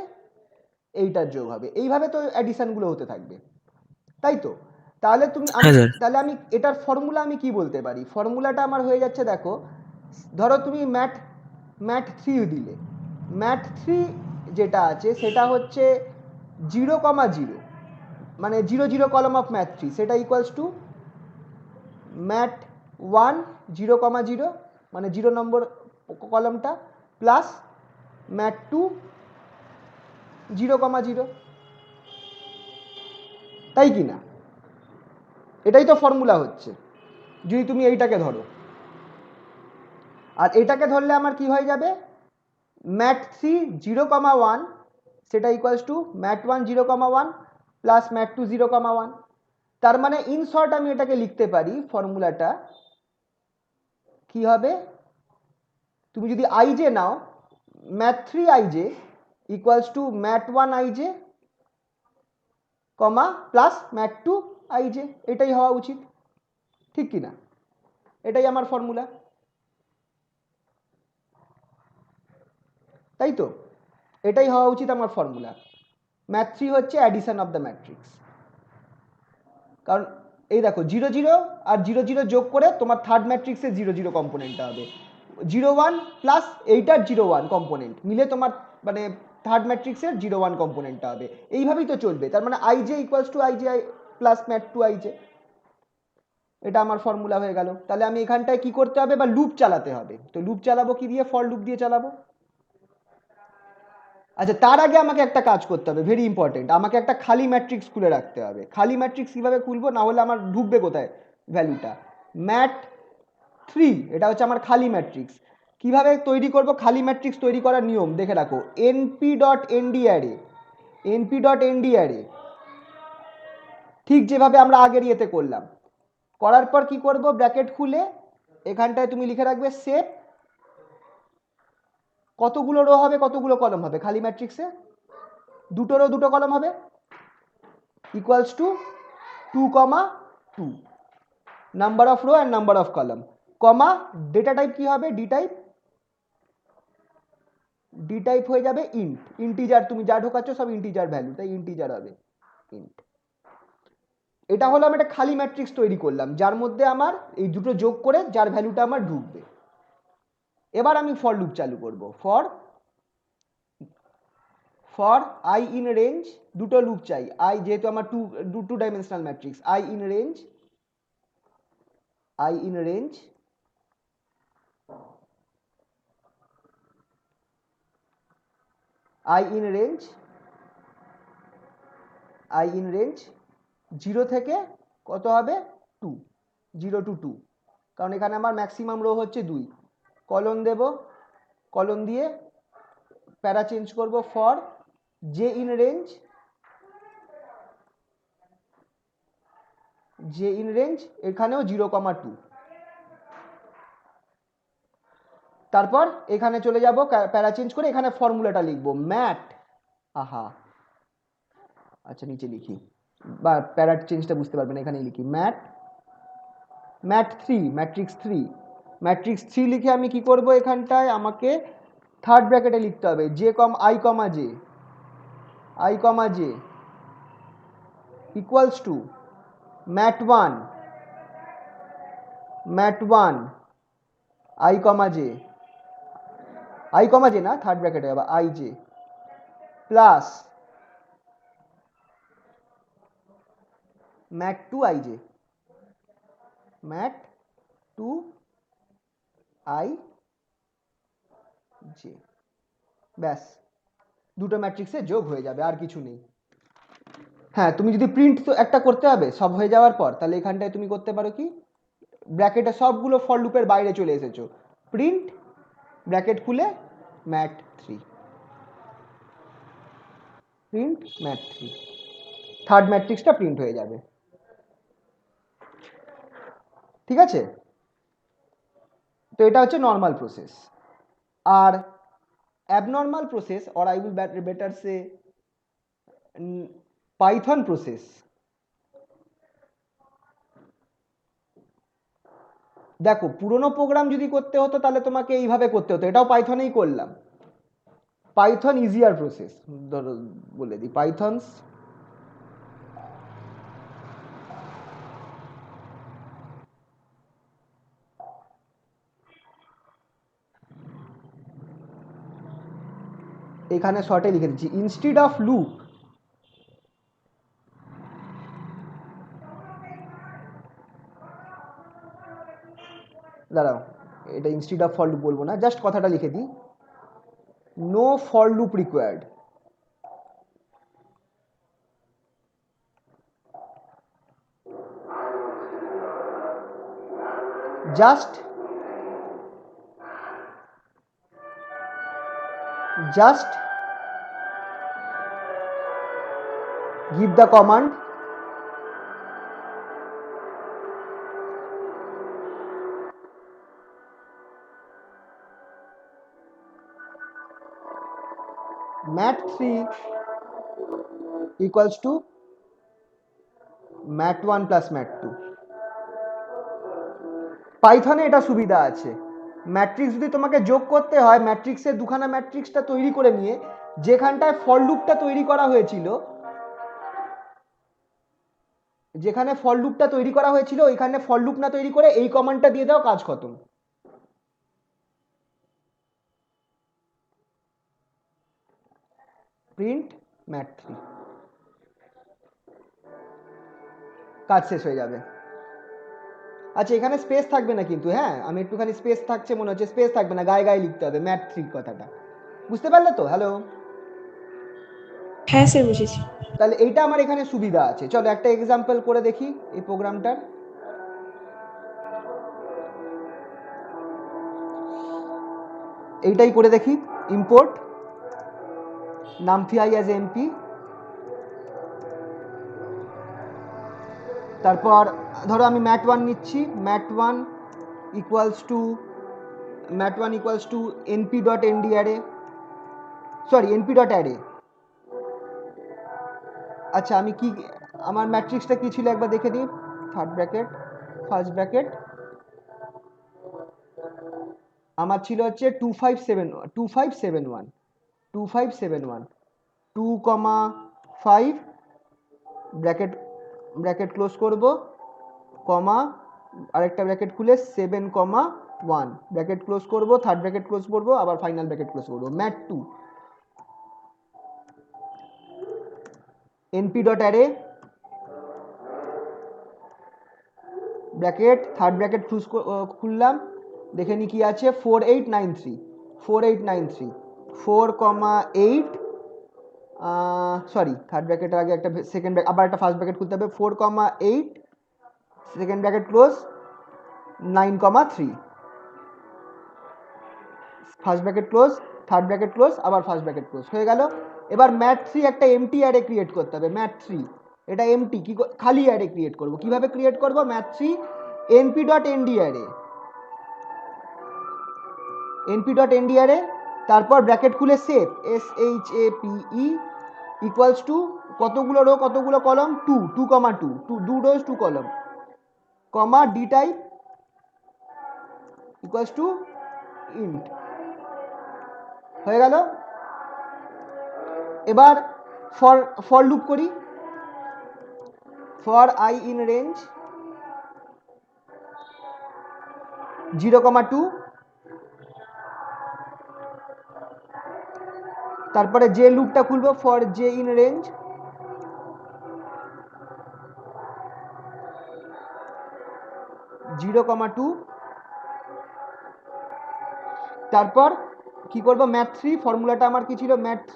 এইটার যোগ হবে, এইভাবে তো অ্যাডিশনগুলো হতে থাকবে, তাই তো? তাহলে তুমি হ্যাঁ স্যার। তাহলে আমি এটার ফর্মুলা আমি কি বলতে পারি? ফর্মুলাটা আমার হয়ে যাচ্ছে, দেখো ধরো তুমি ম্যাট 3 দিলে, ম্যাট 3 যেটা আছে সেটা হচ্ছে 0,0, মানে 0 কলাম অফ ম্যাথ 3, সেটা ইকুয়ালস টু ম্যাট 1 0,0, মানে 0 নম্বর কলামটা, প্লাস ম্যাট 2 0,0, তাই কি না? এটাই তো ফর্মুলা হচ্ছে যদি তুমি এইটাকে ধরো। আর এটাকে ধরলে আমার কি হয়ে যাবে, ম্যাট 3 0,1 সেটা equals to mat 1 0,1 plus mat 2 0,1। তার মানে ইন শর্ট আমি এটাকে লিখতে পারি, ফর্মুলাটা কি হবে, তুমি যদি আইজে নাও, mat 3 i j equals to mat 1 i j comma plus mat 2 i j, এটাই হওয়া উচিত, ঠিক কি না? এটাই আমার ফর্মুলা, তাই তো? এটাই হওয়া উচিত আমার ফর্মুলা। ম্যাথ 3 হচ্ছে অ্যাডিশন অফ দ্য ম্যাট্রিক্স, কারণ এই দেখো 0 আর 0 যোগ করে তোমার থার্ড ম্যাট্রিক্সের 0 কম্পোনেন্টটা হবে 0 1 প্লাস এইটার 0 1 কম্পোনেন্ট মিলে তোমার মানে থার্ড ম্যাট্রিক্সের 0 1 কম্পোনেন্টটা হবে। এইভাবেই তো চলবে। তার মানে আইজে ইকুয়ালস টু আইজে প্লাস ম্যাট 2 আইজে, এটা আমার ফর্মুলা হয়ে গেল। তাহলে আমি এখানটায় কি করতে হবে, বা লুপ চালাতে হবে। তো লুপ চালাবো কি দিয়ে? ফর লুপ দিয়ে চালাবো। আচ্ছা, তার আগে আমাকে একটা কাজ করতে হবে, ভেরি ইম্পর্টেন্ট, আমাকে একটা খালি ম্যাট্রিক্স খুলে রাখতে হবে। খালি ম্যাট্রিক্স কিভাবে খুলবো, না হলে আমার ঢুকবে কোথায় ভ্যালুটা? ম্যাট 3 এটা হচ্ছে আমার খালি ম্যাট্রিক্স। কিভাবে তৈরি করব খালি ম্যাট্রিক্স তৈরি করার নিয়ম দেখে রাখো, np.nd অ্যারে, np.nd অ্যারে, ঠিক যেভাবে আমরা আগের ইয়েতে করলাম। করার পর কি করব, ব্র্যাকেট খুলে এখানটায় তুমি লিখে রাখবে সেট, কতগুলো রো হবে কতগুলো কলম হবে খালি ম্যাট্রিক্সে? 2 রো 2 কলম হবে, equals to 2,2 number of rho and number of column, comma data type কি হবে, ডি টাইপ। ডি টাইপ হয়ে যাবে ইন্ট, ইন্টিজার, তুমি যা ঢোকাচ্ছ সব ইন্টিজার ভ্যালু, তাই ইন্টিজার হবে ইন্ট। এটা হলো আমি একটা খালি ম্যাট্রিক্স তৈরি করলাম, যার মধ্যে আমার এই দুটো যোগ করে যার ভ্যালুটা আমার ঢুকবে। এবার আমি ফর লুপ চালু করব। ফর আই ইন রেঞ্জ, দুটো লুপ চাই, আই যেহেতু আমার two dimensional matrix, I in range i in range i in range 0 থেকে কত হবে 2, 0 to 2, কারণ এখানে আমার ম্যাক্সিমাম রো হচ্ছে 2। কলন দেব, কলন দিয়ে প্যারা চেঞ্জ করব, ফর j in range এখানেও 0,2। তারপর এখানে চলে যাব, প্যারা চেঞ্জ করে এখানে ফর্মুলাটা লিখব ম্যাট, আচ্ছা নিচে লিখি, বা প্যারা চেঞ্জটা বুঝতে পারবেন, এখানেই লিখি ম্যাট 3 ম্যাট্রিক্স 3 লিখে আমি কি করব, এখানটায় আমাকে থার্ড ব্র্যাকেটে লিখতে হবে i, j equals to mat 1 i, j না, থার্ড ব্র্যাকেটে আবার i j plus mat 2 i j, ব্যাস, দুটো ম্যাট্রিক্সে যোগ হয়ে যাবে, আর কিছু নেই। হ্যাঁ, তুমি যদি প্রিন্ট তো একটা করতে হবে সব হয়ে যাওয়ার পর, তাহলে এখানটায় তুমি করতে পারো কি, ব্র্যাকেটে সবগুলো ফর লুপের বাইরে চলে এসেছো, প্রিন্ট ব্র্যাকেট খুলে ম্যাট 3, থার্ড ম্যাট্রিক্সটা প্রিন্ট হয়ে যাবে, ঠিক আছে? তো এটা হচ্ছে নর্মাল প্রসেস। আর abnormal process, or I will better say Python process, দেখো পুরোনো প্রোগ্রাম যদি করতে হতো তাহলে তোমাকে এইভাবে করতে হতো, এটাও পাইথনেই করলাম। পাইথন ইজিয়ার প্রসেস, ধরো বলে দিই, পাইথনস এখানে শর্টে লিখে দিচ্ছি, ইনস্টিড অফ লুপ দাঁড়াও, এটা ইনস্টিড অফ ফর লুপ বলবো না, জাস্ট কথাটা লিখে দিই, no for loop required. just give the command mat3 equals to mat1 plus mat2। পাইথনে এটা সুবিধা আছে, ম্যাট্রিক্স যদি তোমাকে যোগ করতে হয়, ম্যাট্রিক্সের দুখানা ম্যাট্রিক্সটা তৈরি করে নিয়ে যেখানটায় ফর লুপটা তৈরি করা হয়েছিল, যেখানে ফর লুপটা তৈরি করা হয়েছিল ওইখানে ফর লুপ না তৈরি করে এই কমান্ডটা দিয়ে দাও, কাজ খতম। প্রিন্ট mat3, কাজ শেষ হয়ে যাবে। আচ্ছা এখানে স্পেস থাকবে না কিন্তু, হ্যাঁ আমি একটুখানি স্পেস থাকছে মনে হচ্ছে, স্পেস থাকবে না, গায়ে গায়ে লিখতে হবে mat3 কথাটা, বুঝতে পারলে তো? হ্যালো, হ্যাঁ স্যার বুঝেছি। তাহলে এইটা আমার এখানে সুবিধা আছে। চলো একটা এক্সাম্পল করে দেখি এই প্রোগ্রামটার। এইটাই করে দেখি, ইম্পোর্ট numpy as এমপি, তারপর ধরো আমি mat1 নিচ্ছি, mat1 equals to np.ndarray, sorry np.array। আচ্ছা আমি কি, আমার ম্যাট্রিক্সটা কি ছিল একবার দেখে নিই, থার্ড ব্র্যাকেট ফার্স্ট ব্র্যাকেট, আমার ছিল হচ্ছে 2571 2,5 ব্র্যাকেট ব্র্যাকেট ক্লোজ করব, কমা আরেকটা ব্র্যাকেট খুলে 7,1 ব্র্যাকেট ক্লোজ করব, থার্ড ব্র্যাকেট ক্লোজ করব, আবার ফাইনাল ব্র্যাকেট ক্লোজ করব, mat2 np.array bracket third bracket close খুললাম, দেখে নি কি আছে, 4893 4,8, সরি থার্ড ব্র্যাকেটের আগে একটা সেকেন্ড, আবার একটা ফার্স্ট ব্র্যাকেট খুলতে হবে, 4,8 second bracket close 9,3 first bracket close, third bracket close, আবার ফার্স্ট ব্র্যাকেট ক্লোজ, হয়ে গেল। এবার mat3 একটা এমটি অ্যারে ক্রিয়েট করতে হবে, mat3 এটা এমটি কি খালি অ্যারে ক্রিয়েট করব, কিভাবে ক্রিয়েট করব, mat3 np.ndarray np.ndarray, তারপর ব্র্যাকেট খুলে সেভ shape ইকুয়ালস টু কতগুলো রো কতগুলো column, 2 rows 2 column, comma D type equals to int, হয়ে গেল। এবার ফর লুপ করি, ফর I ইন রেঞ্জ 0,2, তারপরে যে লুপটা খুলবো ফর j ইন রেঞ্জ 0,2, তারপর কি করব, mat3 ফর্মুলাটা আমার কি ছিল, mat3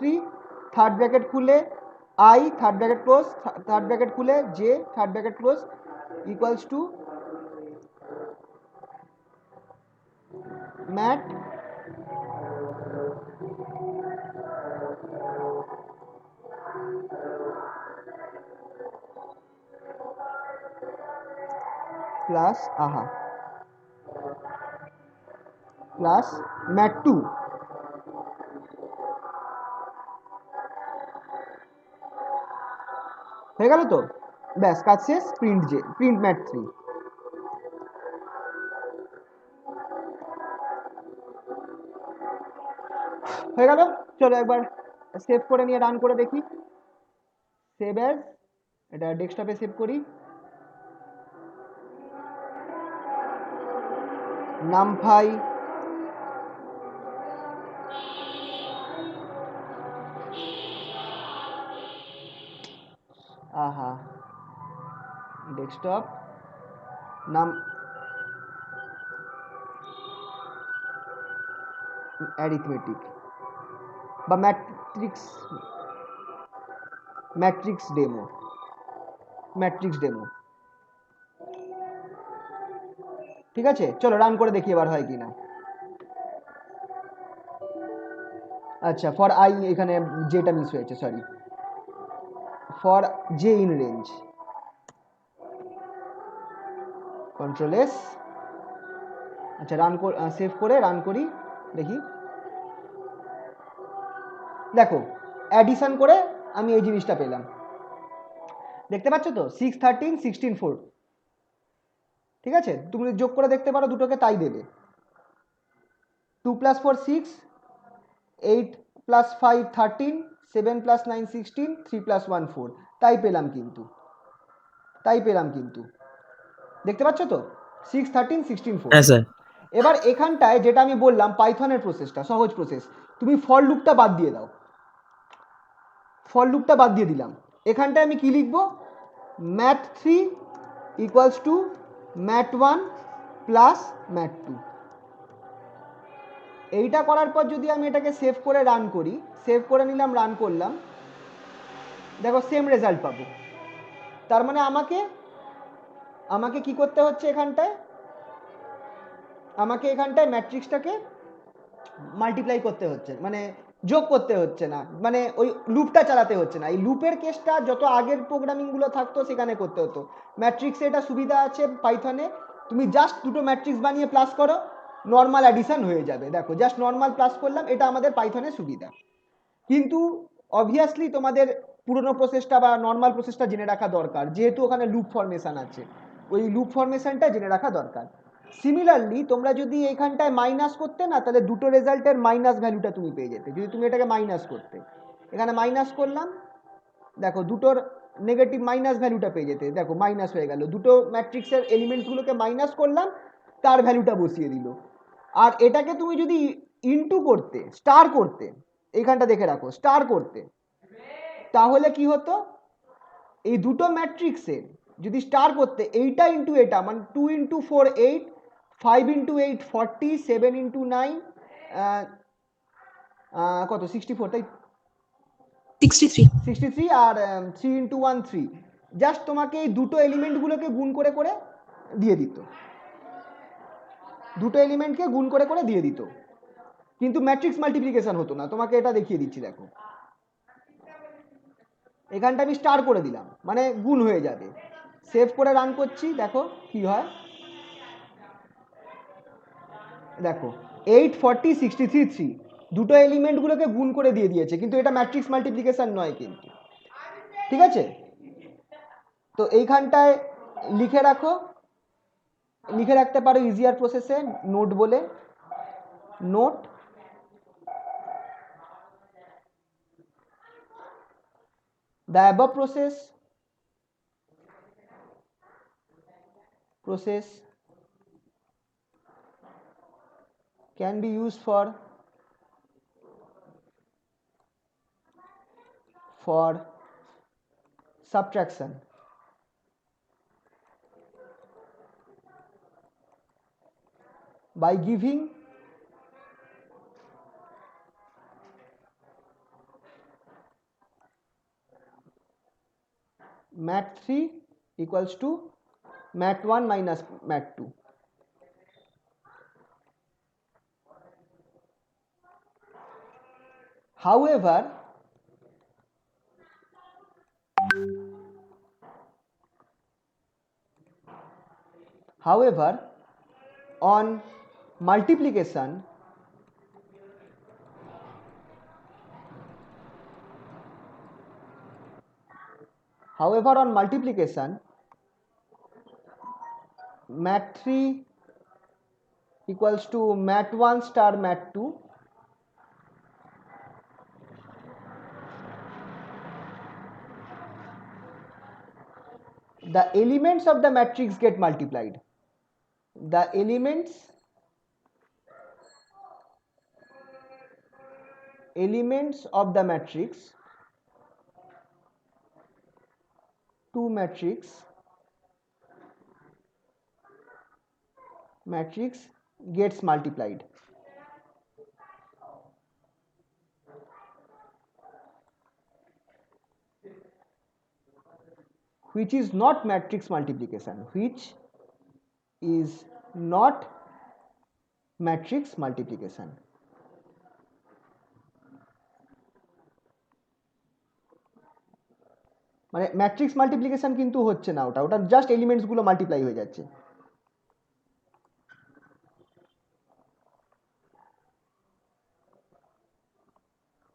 থার্ড ব্র্যাকেট খুলে I third bracket close, third bracket খুলে j third bracket close equals to mat plus plus mat2, হয়ে গেল তো, ব্যাস কাজ শেষ, প্রিন্ট mat3, হয়ে গেল। চলো একবার সেভ করে নিয়ে রান করে দেখি, সেভ অ্যাজ, এটা ডেস্কটপে সেভ করি, numpy আহা, ডেস্কটপ নাম অ্যারিথমেটিক বা ম্যাট্রিক্স ডেমো। ঠিক আছে, চলো রান করে দেখি এবার হয় কিনা। আচ্ছা, ফর আই এখানে যেটা মিস হয়েছে, sorry, for J in range, control S. আচ্ছা, সেভ করে রান করি দেখি। দেখো, অ্যাডিশন করে আমি এই জিনিসটা পেলাম, দেখতে পাচ্ছ তো, 6 13 16 4। ঠিক আছে, তুমি যোগ করে দেখতে পারো, দুটোকে তাই দেবে। 2 + 4 6, 8 + 5 13, 7 + 9 16, 3 + 1 4। তাই পেলাম কিন্তু দেখতে পাচ্ছ তো, 6 13 16 4। হ্যাঁ স্যার। এবার এখানটায় যেটা আমি বললাম পাইথনের প্রসেসটা, সহজ প্রসেস, তুমি ফর লুপটা বাদ দিয়ে দাও। ফর লুপটা বাদ দিয়ে দিলাম। এখানটায় আমি কি লিখবো, math3 = math1 + math2। এইটা করার পর যদি আমি এটাকে সেভ করে রান করি, সেভ করে নিলাম, রান করলাম, দেখো সেম রেজাল্ট পাবো। তার মানে আমাকে কি করতে হচ্ছে, এখানটায় ম্যাট্রিক্সটাকে মাল্টিপ্লাই করতে হচ্ছে, মানে যোগ করতে হচ্ছে না, মানে ওই লুপটা চালাতে হচ্ছে না। এই লুপের কেসটা যত আগের প্রোগ্রামিংগুলো থাকতো সেখানে করতে হতো। ম্যাট্রিক্সে এটা সুবিধা আছে পাইথনে, তুমি জাস্ট দুটো ম্যাট্রিক্স বানিয়ে প্লাস করো, নর্মাল অ্যাডিশন হয়ে যাবে। দেখো, জাস্ট নর্মাল প্লাস করলাম, এটা আমাদের পাইথনের সুবিধা। কিন্তু অবভিয়াসলি তোমাদের পুরোনো প্রসেসটা বা নর্মাল প্রসেসটা জেনে রাখা দরকার, যেহেতু ওখানে লুপ ফরমেশন আছে, ওই লুপ ফরমেশনটা জেনে রাখা দরকার। সিমিলারলি তোমরা যদি এইখানটায় মাইনাস করতে না, তাহলে দুটো রেজাল্টের মাইনাস ভ্যালুটা তুমি পেয়ে যেতে, যদি তুমি এটাকে মাইনাস করতে। এখানে মাইনাস করলাম, দেখো দুটোর নেগেটিভ মাইনাস ভ্যালুটা পেয়ে যেতে, দেখো মাইনাস হয়ে গেল, দুটো ম্যাট্রিক্সের এলিমেন্টসগুলোকে মাইনাস করলাম, তার ভ্যালুটা বসিয়ে দিল। আর এটাকে তুমি যদি ইনটু করতে, স্টার করতে, এইখানটা দেখে রাখো, স্টার করতে, তাহলে কি হতো, এই দুটো ম্যাট্রিক্সে যদি স্টার করতে, এইটা ইন্টু এটা, মানে 2 × 4 8, 5 × 8 40, 7 × 9 কত 64, তাই 63, আর 3 × 1 3। জাস্ট তোমাকে এই দুটো এলিমেন্টগুলোকে গুণ করে করে দিয়ে দিত, দুটো এলিমেন্টকে গুণ করে করে দিয়ে দিত, কিন্তু ম্যাট্রিক্স মাল্টিপ্লিকেশন হতো না। তোমাকে এটা দেখিয়ে দিচ্ছি, দেখো এখানটা আমি স্টার করে দিলাম, মানে গুণ হয়ে যাবে। সেভ করে রান করছি, দেখো কি হয়, দেখো 8 40 63 3, দুটো এলিমেন্টগুলোকে গুণ করে দিয়ে দিয়েছে, কিন্তু এটা ম্যাট্রিক্স মাল্টিপ্লিকেশন নয় কিন্তু। ঠিক আছে, তো এইখানটায় লিখে রাখো, লিখে রাখতে পারো ইজিয়ার প্রসেসে, নোট বলে, note the above process can be used for subtraction by giving math3 = math1 minus math2. However, on multiplication, math3 = math1 star math2. The elements of the matrix get multiplied. The elements of the matrix 2 matrix gets multiplied. Which is not matrix multiplication. Which is not matrix multiplication. মানে matrix multiplication কিন্তু হচ্ছে না, ওটা just elements গুলো multiply হয়ে যাচ্ছে।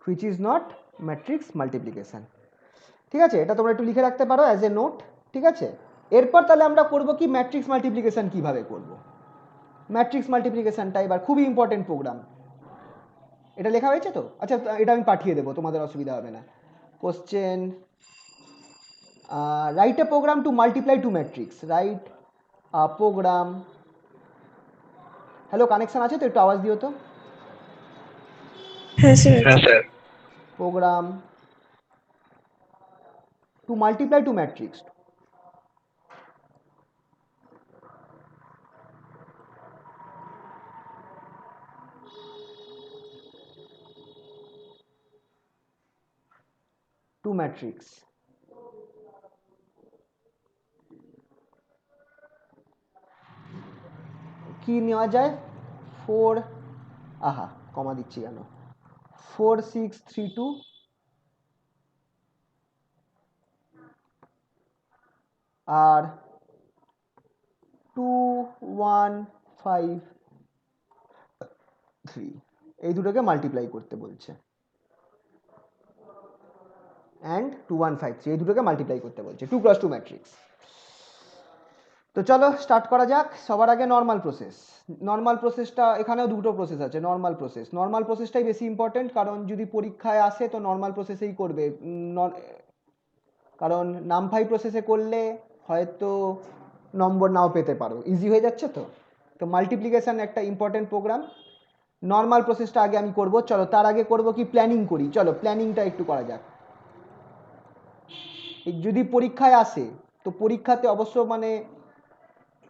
which is not matrix multiplication. ঠিক আছে, এটা তোমরা একটু লিখে রাখতে পারো অ্যাজ এ নোট। ঠিক আছে, এরপর তাহলে আমরা করব কি ম্যাট্রিক্স মাল্টিপ্লিকেশন কিভাবে করব। ম্যাট্রিক্স মাল্টিপ্লিকেশনটা এবার খুবই ইম্পর্টেন্ট প্রোগ্রাম। এটা লেখা হয়েছে তো? আচ্ছা, এটা আমি পাঠিয়ে দেবো, তোমাদের অসুবিধা হবে না। Question, write a program to multiply two matrix. Write a program. Hello, connection আছে তো? একটু আওয়াজ দিও তো। হ্যাঁ sir. Program to multiply two matrix. Two matrix. কি নেওয়া যায়? 4, আহা কমা দিচ্ছি কেন, 4 6 3 2 আর 2 1 5 3, এই দুটোকে মাল্টিপ্লাই করতে বলছে। অ্যান্ড 2 1 5 3 এই দুটোকে মাল্টিপ্লাই করতে বলছে 2 × 2 ম্যাট্রিক্স। তো চলো স্টার্ট করা যাক। সবার আগে নর্মাল প্রসেস। নর্মাল প্রসেসটা, এখানেও দুটো প্রসেস আছে। নর্মাল প্রসেসটাই বেশি ইম্পর্টেন্ট, কারণ যদি পরীক্ষায় আসে তো নর্মাল প্রসেসেই করবে। কারণ নামফাই প্রসেসে করলে হয়তো নম্বর নাও পেতে পারো, ইজি হয়ে যাচ্ছে তো। তো মাল্টিপ্লিকেশন একটা ইম্পর্টেন্ট প্রোগ্রাম। নর্মাল প্রসেসটা আগে আমি করব। চলো তার আগে করব কি, প্ল্যানিং করি। চলো প্ল্যানিংটা একটু করা যাক। যদি পরীক্ষায় আসে তো পরীক্ষাতে অবশ্য মানে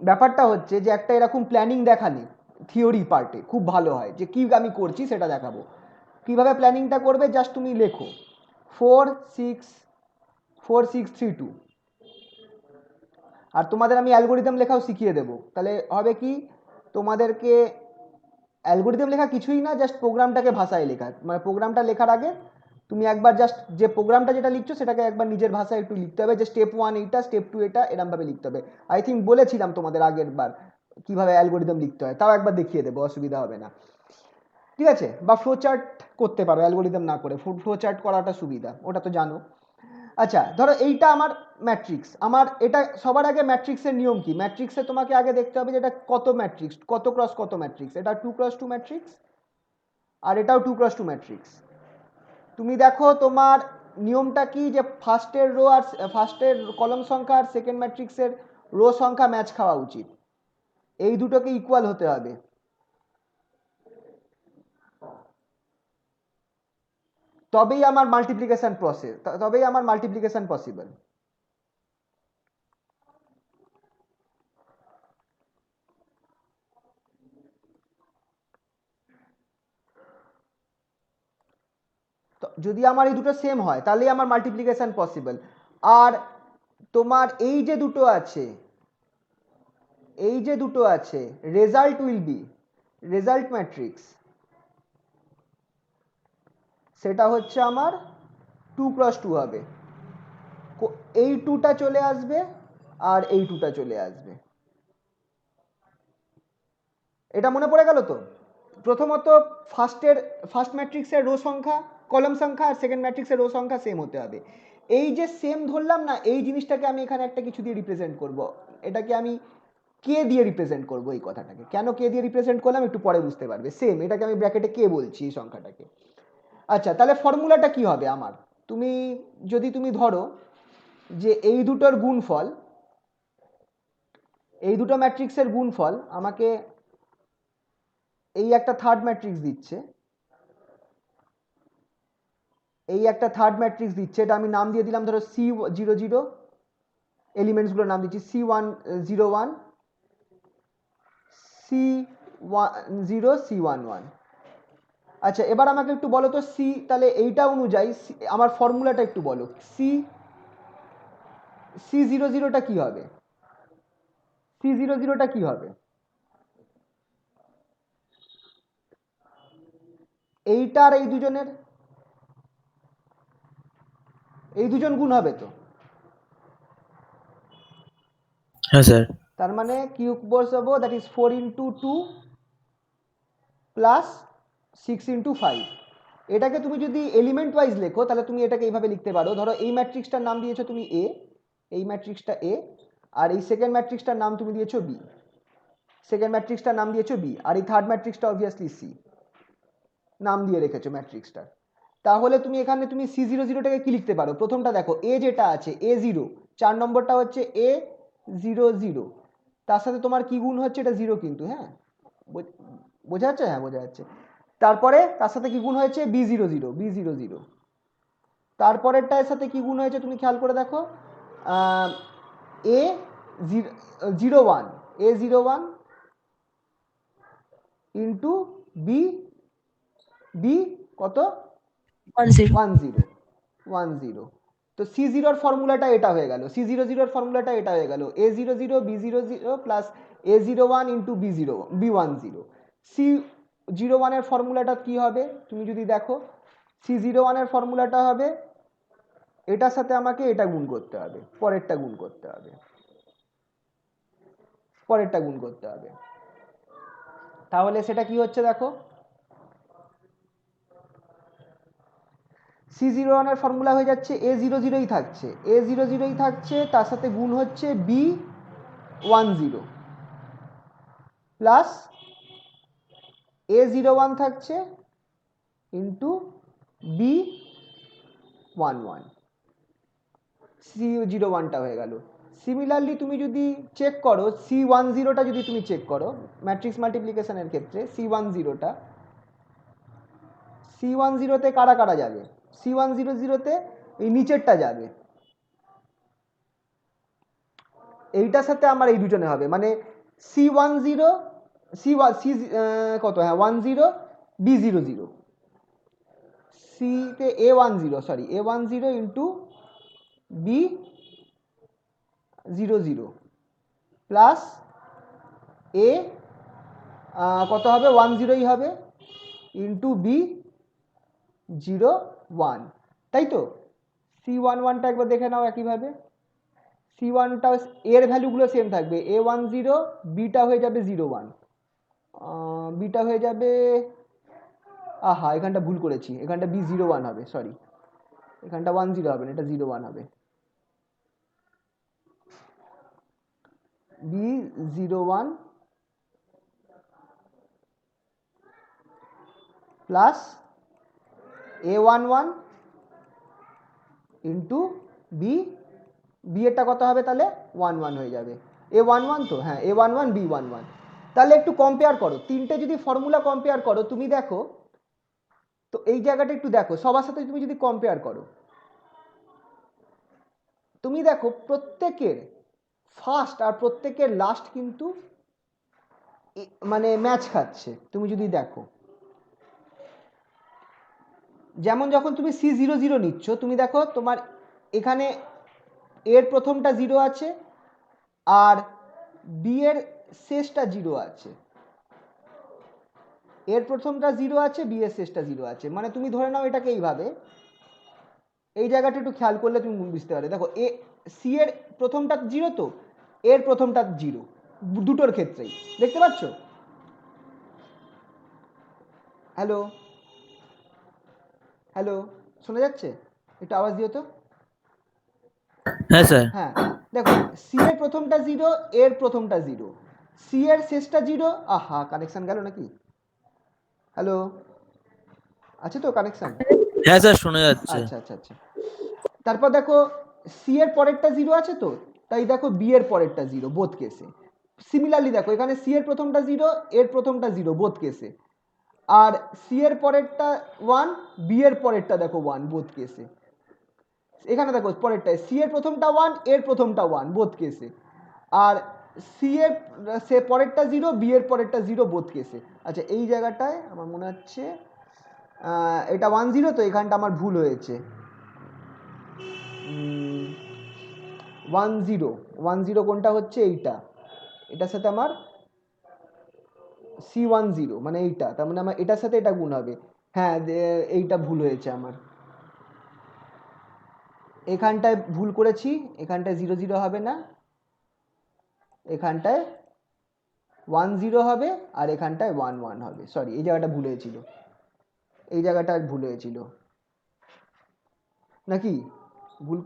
ব্যাপারটা হচ্ছে যে একটা এরকম প্ল্যানিং দেখালে থিওরি পার্টে খুব ভালো হয়, যে কি আমি করছি সেটা দেখাবো। কিভাবে প্ল্যানিংটা করবে, জাস্ট তুমি লেখো 4 6 3 2, আর তোমাদের আমি অ্যালগোরিদম লেখাও শিখিয়ে দেবো। তাহলে হবে কি, তোমাদেরকে অ্যালগোরিদম লেখা কিছুই না, জাস্ট প্রোগ্রামটাকে ভাষায় লেখা। মানে প্রোগ্রামটা লেখার আগে তুমি একবার জাস্ট যে প্রোগ্রামটা যেটা লিখছো সেটাকে একবার নিজের ভাষায় একটু লিখতে হবে, যে স্টেপ 1 এইটা, স্টেপ 2 এটা, এরমভাবে লিখতে হবে। আই থিঙ্ক বলেছিলাম তোমাদের আগের বার কিভাবে অ্যালগোরিদম লিখতে হয়, তাও একবার দেখিয়ে দেবো, অসুবিধা হবে না। ঠিক আছে, বা ফ্লো চার্ট করতে পারো অ্যালগোরিদম না করে, ফ্লো চার্ট করাটা সুবিধা, ওটা তো জানো। আচ্ছা, ধরো এইটা আমার ম্যাট্রিক্স। আমার এটা সবার আগে ম্যাট্রিক্সের নিয়ম কি, ম্যাট্রিক্সে তোমাকে আগে দেখতে হবে যে এটা কত ম্যাট্রিক্স, কত ক্রস কত ম্যাট্রিক্স। এটা 2 × 2 ম্যাট্রিক্স, আর এটাও 2 × 2 ম্যাট্রিক্স। তুমি দেখো তোমার নিয়মটা কি, যে ফার্স্টের রো আর ফার্স্টের কলম সংখ্যা আর সেকেন্ড ম্যাট্রিক্সের রো সংখ্যা ম্যাচ খাওয়া উচিত, এই দুটোকে ইকুয়াল হতে হবে। তবেই আমার মাল্টিপ্লিকেশন পসিবল। তো যদি আমার এই দুটো সেম হয় তাহলেই আমার মাল্টিপ্লিকেশন পসিবল। আর তোমার এই যে দুটো আছে result will be, result matrix, সেটা হচ্ছে আমার 2 × 2 হবে। এই 2টা চলে আসবে আর এই 2টা চলে আসবে। এটা মনে পড়ে গেল তো? প্রথমত ফার্স্ট ম্যাট্রিক্সের রো সংখ্যা, কলম সংখ্যা, আর সেকেন্ড ম্যাট্রিক্সের রো সংখ্যা সেম হতে হবে। এই যে সেম ধরলাম না, এই জিনিসটাকে আমি এখানে একটা কিছু দিয়ে রিপ্রেজেন্ট করব। এটাকে আমি কে দিয়ে রিপ্রেজেন্ট করব, এই কথাটাকে কেন কে দিয়ে রিপ্রেজেন্ট করলাম একটু পরে বুঝতে পারবে। সেম, এটাকে আমি ব্র্যাকেটে কে বলছি এই সংখ্যাটাকে। আচ্ছা, তাহলে ফর্মুলাটা কি হবে আমার, যদি তুমি ধরো যে এই দুটোর গুণফল, এই দুটো ম্যাট্রিক্সের গুণফল আমাকে এই একটা থার্ড ম্যাট্রিক্স দিচ্ছে, এটা আমি নাম দিয়ে দিলাম ধরো C00, এলিমেন্টসগুলোর নাম দিচ্ছি C101, C10, C11। আচ্ছা, এবার আমাকে একটু বলো তো সি, তাহলে এইটা অনুযায়ী আমার ফর্মুলাটা একটু বলো। C00টা কি হবে? C00টা কি হবে? এইটা আর এই দুজনের, এই দুজন গুণ হবে তো, হ্যাঁ স্যার। তার মানে কিউব বসাবো, that is 4 into 2 plus 6 into 5। এটাকে তুমি যদি এলিমেন্ট ওয়াইজ লেখো তাহলে তুমি এটাকে এইভাবে লিখতে পারো। ধরো এই ম্যাট্রিক্সটার নাম দিয়েছো তুমি এ, এই ম্যাট্রিক্সটা এ, আর এই সেকেন্ড ম্যাট্রিক্সটার নাম তুমি দিয়েছো বি, সেকেন্ড ম্যাট্রিক্সটার নাম দিয়েছো বি, আর এই থার্ড ম্যাট্রিক্সটা অবভিয়াসলি সি নাম দিয়ে রেখেছো ম্যাট্রিক্সটার। তাহলে তুমি এখানে তুমি C00টাকে কি লিখতে পারো? প্রথমটা দেখো, এ যেটা আছে A0, 4 নম্বরটা হচ্ছে A00, তার সাথে তোমার কি গুণ হচ্ছে? এটা জিরো কিন্তু, হ্যাঁ বোঝা যাচ্ছে? হ্যাঁ বোঝা যাচ্ছে। তারপরে তার সাথে কি গুণ হয়েছে? B00, তারপরেরটার সাথে কি গুণ হয়েছে তুমি খেয়াল করে দেখো, A01, A01 into B, B কত? 10 10। তো C0 ফর্মুলাটা এটা হয়ে গেল, C00 ফর্মুলাটা এটা হয়ে গেল, A00 B00 plus A01 into B10। C01 এর ফর্মুলাটা কি হবে তুমি যদি দেখো, C01 এর ফর্মুলাটা হবে, এটার সাথে আমাকে এটা গুণ করতে হবে, পরেরটা গুণ করতে হবে, পরেরটা গুণ করতে হবে। তাহলে সেটা কি হচ্ছে দেখো, C01 এর ফর্মুলা হয়ে যাচ্ছে A00ই থাকছে, A00ই থাকছে, তার সাথে গুণ হচ্ছে B10 প্লাস A01 থাকছে ইন্টু B11, C01টা হয়ে গেল। সিমিলারলি তুমি যদি চেক করো C10টা, যদি তুমি চেক করো ম্যাট্রিক্স মাল্টিপ্লিকেশনের ক্ষেত্রে C10তে কারা কারা যাবে? C100তে এই নিচেরটা যাবে, এইটার সাথে আমার এই দুজনে হবে, মানে C10, C কত, হ্যাঁ 10, B00, সিতে A10, sorry A10 into B00 plus এ কত হবে? 10ই হবে ইন্টু B01, তাই তো? C11টা একবার দেখে নাও একইভাবে, C1টা এর ভ্যালুগুলো সেম থাকবে, A10, বিটা হয়ে যাবে 01, বিটা হয়ে যাবে, আহা এখানটা ভুল করেছি, এখানটা B01 হবে, সরি এখানটা 10 হবে না, এটা 01 হবে, B01 plus A11 into B এরটা কত হবে তাহলে? 11 হয়ে যাবে, A11 তো, হ্যাঁ A11 B11। তাহলে একটু কম্পেয়ার করো, তিনটে যদি ফর্মুলা কম্পেয়ার করো তুমি দেখো তো, এই জায়গাটা একটু দেখো সবার সাথে তুমি যদি কম্পেয়ার করো, তুমি দেখো প্রত্যেকের ফার্স্ট আর প্রত্যেকের লাস্ট কিন্তু মানে ম্যাচ খাচ্ছে। তুমি যদি দেখো, যেমন যখন তুমি C00 নিচ্ছ, তুমি দেখো তোমার এখানে এর প্রথমটা 0 আছে আর বি এর শেষটা 0 আছে, এর প্রথমটা 0 আছে, বি এর শেষটা 0 আছে, মানে তুমি ধরে নাও এটাকে এইভাবে, এই জায়গাটা একটু খেয়াল করলে তুমি বুঝতে পারবে। দেখো সি এর প্রথমটা 0 তো, এর প্রথমটা 0, দুটোর ক্ষেত্রেই দেখতে পাচ্ছ? হ্যালো হ্যালো, শোনা যাচ্ছে? একটু আওয়াজ দিও তো। হ্যাঁ স্যার। হ্যাঁ দেখো, সি এর প্রথমটা 0, এর প্রথমটা 0, সি এর শেষটা 0, আহা কানেকশন গেল নাকি? হ্যালো, আছে তো কানেকশন? হ্যাঁ স্যার, শোনা যাচ্ছে। আচ্ছা আচ্ছা আচ্ছা। তারপর দেখো সি এর পরেরটা 0 আছে তো, তাই দেখো বি এর পরেরটা 0 বোথ কেসে। সিমিলারলি দেখো এখানে সি এর প্রথমটা 0, এর প্রথমটা 0 বোথ কেসে, আর সি এর পরেরটা 1, বি এর পরেরটা দেখো 1 বোথ কেসে। এখানে দেখো পরেরটায় সি এর প্রথমটা 1, এর প্রথমটা 1 বোথ কেসে, আর সি এর সে পরেরটা 0, বি এর পরেরটা 0 বোথ কেসে। আচ্ছা এই জায়গাটায় আমার মনে হচ্ছে এটা 1 0, তো এখানটা আমার ভুল হয়েছে। 1 0 কোনটা হচ্ছে এইটা, এটার সাথে আমার C10 মানে এইটা, তার মানে আমার এটার সাথে এটা গুণ হবে। হ্যাঁ এইটা ভুল হয়েছে আমার, এখানটায় ভুল করেছি, এখানটায় 0 0 হবে না, এখানটায় 1 0 হবে, আর এখানটায় 1 1 হবে। সরি এই জায়গাটা ভুল হয়েছিল, এই জায়গাটা ভুল হয়েছিল নাকি ভুল,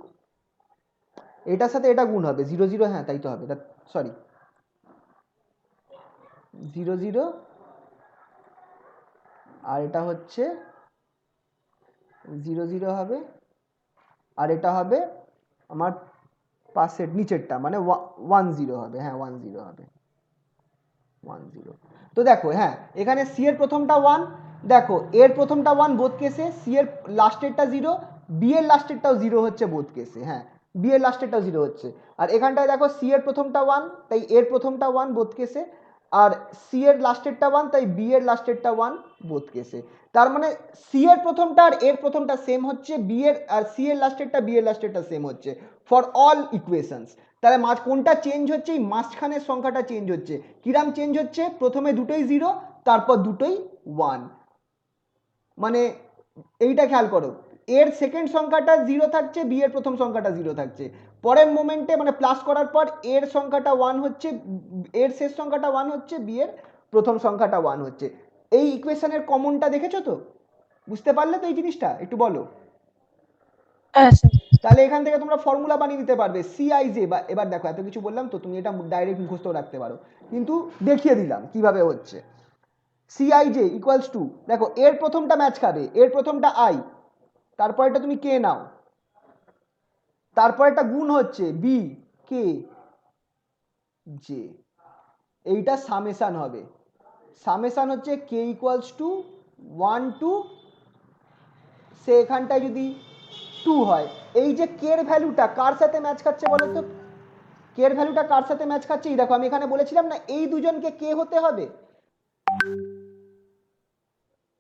এটার সাথে এটা গুণ হবে 0 0, হ্যাঁ তাই তো হবে, সরি 0 0, আর এটা হচ্ছে 0 0 হবে, আর এটা হবে আমার পাশের নিচেরটা মানে 1 0 হবে, হ্যাঁ 1 0 হবে 1 0। তো দেখো হ্যাঁ এখানে সি এর প্রথমটা 1, দেখো এর প্রথমটা 1 বোথ কেসে, সি এর লাস্টেরটা 0, বি এর লাস্টেরটাও 0 হচ্ছে বোথ কেসে, হ্যাঁ বি এর লাস্টেরটাও 0 হচ্ছে। আর এখানটায় দেখো সি এর প্রথমটা 1, তাই এর প্রথমটা 1 বোথ কেসে, আর সি এর লাস্টেরটা 1, তাই বি এর লাস্টেরটা 1 বোথ কেসে। তার মানে সি এর প্রথমটা আর এর প্রথমটা সেম হচ্ছে, বি এর আর সি এর লাস্টেরটা বি এর লাস্টেরটা সেম হচ্ছে ফর অল ইকুয়েশনস। তাহলে কোনটা চেঞ্জ হচ্ছে, এই মাঝখানের সংখ্যাটা চেঞ্জ হচ্ছে। কিরাম চেঞ্জ হচ্ছে, প্রথমে দুটোই 0, তারপর দুটোই 1, মানে এইটা খেয়াল করো, এর সেকেন্ড সংখ্যাটা 0 থাকছে, বি এর প্রথম সংখ্যাটা 0 থাকছে, পরের মোমেন্টে মানে প্লাস করার পর এর সংখ্যাটা 1 হচ্ছে, এর শেষ সংখ্যাটা 1 হচ্ছে, বি এর প্রথম সংখ্যাটা 1 হচ্ছে। এই ইকুয়েশনের কমনটা দেখেছো তো, বুঝতে পারলে তো এই জিনিসটা, একটু বলো। হ্যাঁ স্যার। তাহলে এখান থেকে তোমরা ফর্মুলা বানিয়ে দিতে পারবে সিআইজে, বা এবার দেখো এত কিছু বললাম তো তুমি এটা ডাইরেক্ট মুখস্থ রাখতে পারো, কিন্তু দেখিয়ে দিলাম কিভাবে হচ্ছে। সিআইজে ইকুয়ালস টু, দেখো এর প্রথমটা ম্যাচ খাবে, এর প্রথমটা আই, তারপরেটা তুমি কে নাও, তারপর একটা গুণ হচ্ছে বি কে জে, এইটা সামেশান হবে, সামেশান হচ্ছে কে ইকুয়ালস টু 1 টু, সে এখানটায় যদি 2 হয়, এই যে কে এর ভ্যালুটা কার সাথে ম্যাচ খাচ্ছে বলো তো, কে এর ভ্যালুটা কার সাথে ম্যাচ খাচ্ছে, এই দেখো আমি এখানে বলেছিলাম না এই দুজনকে কে হতে হবে,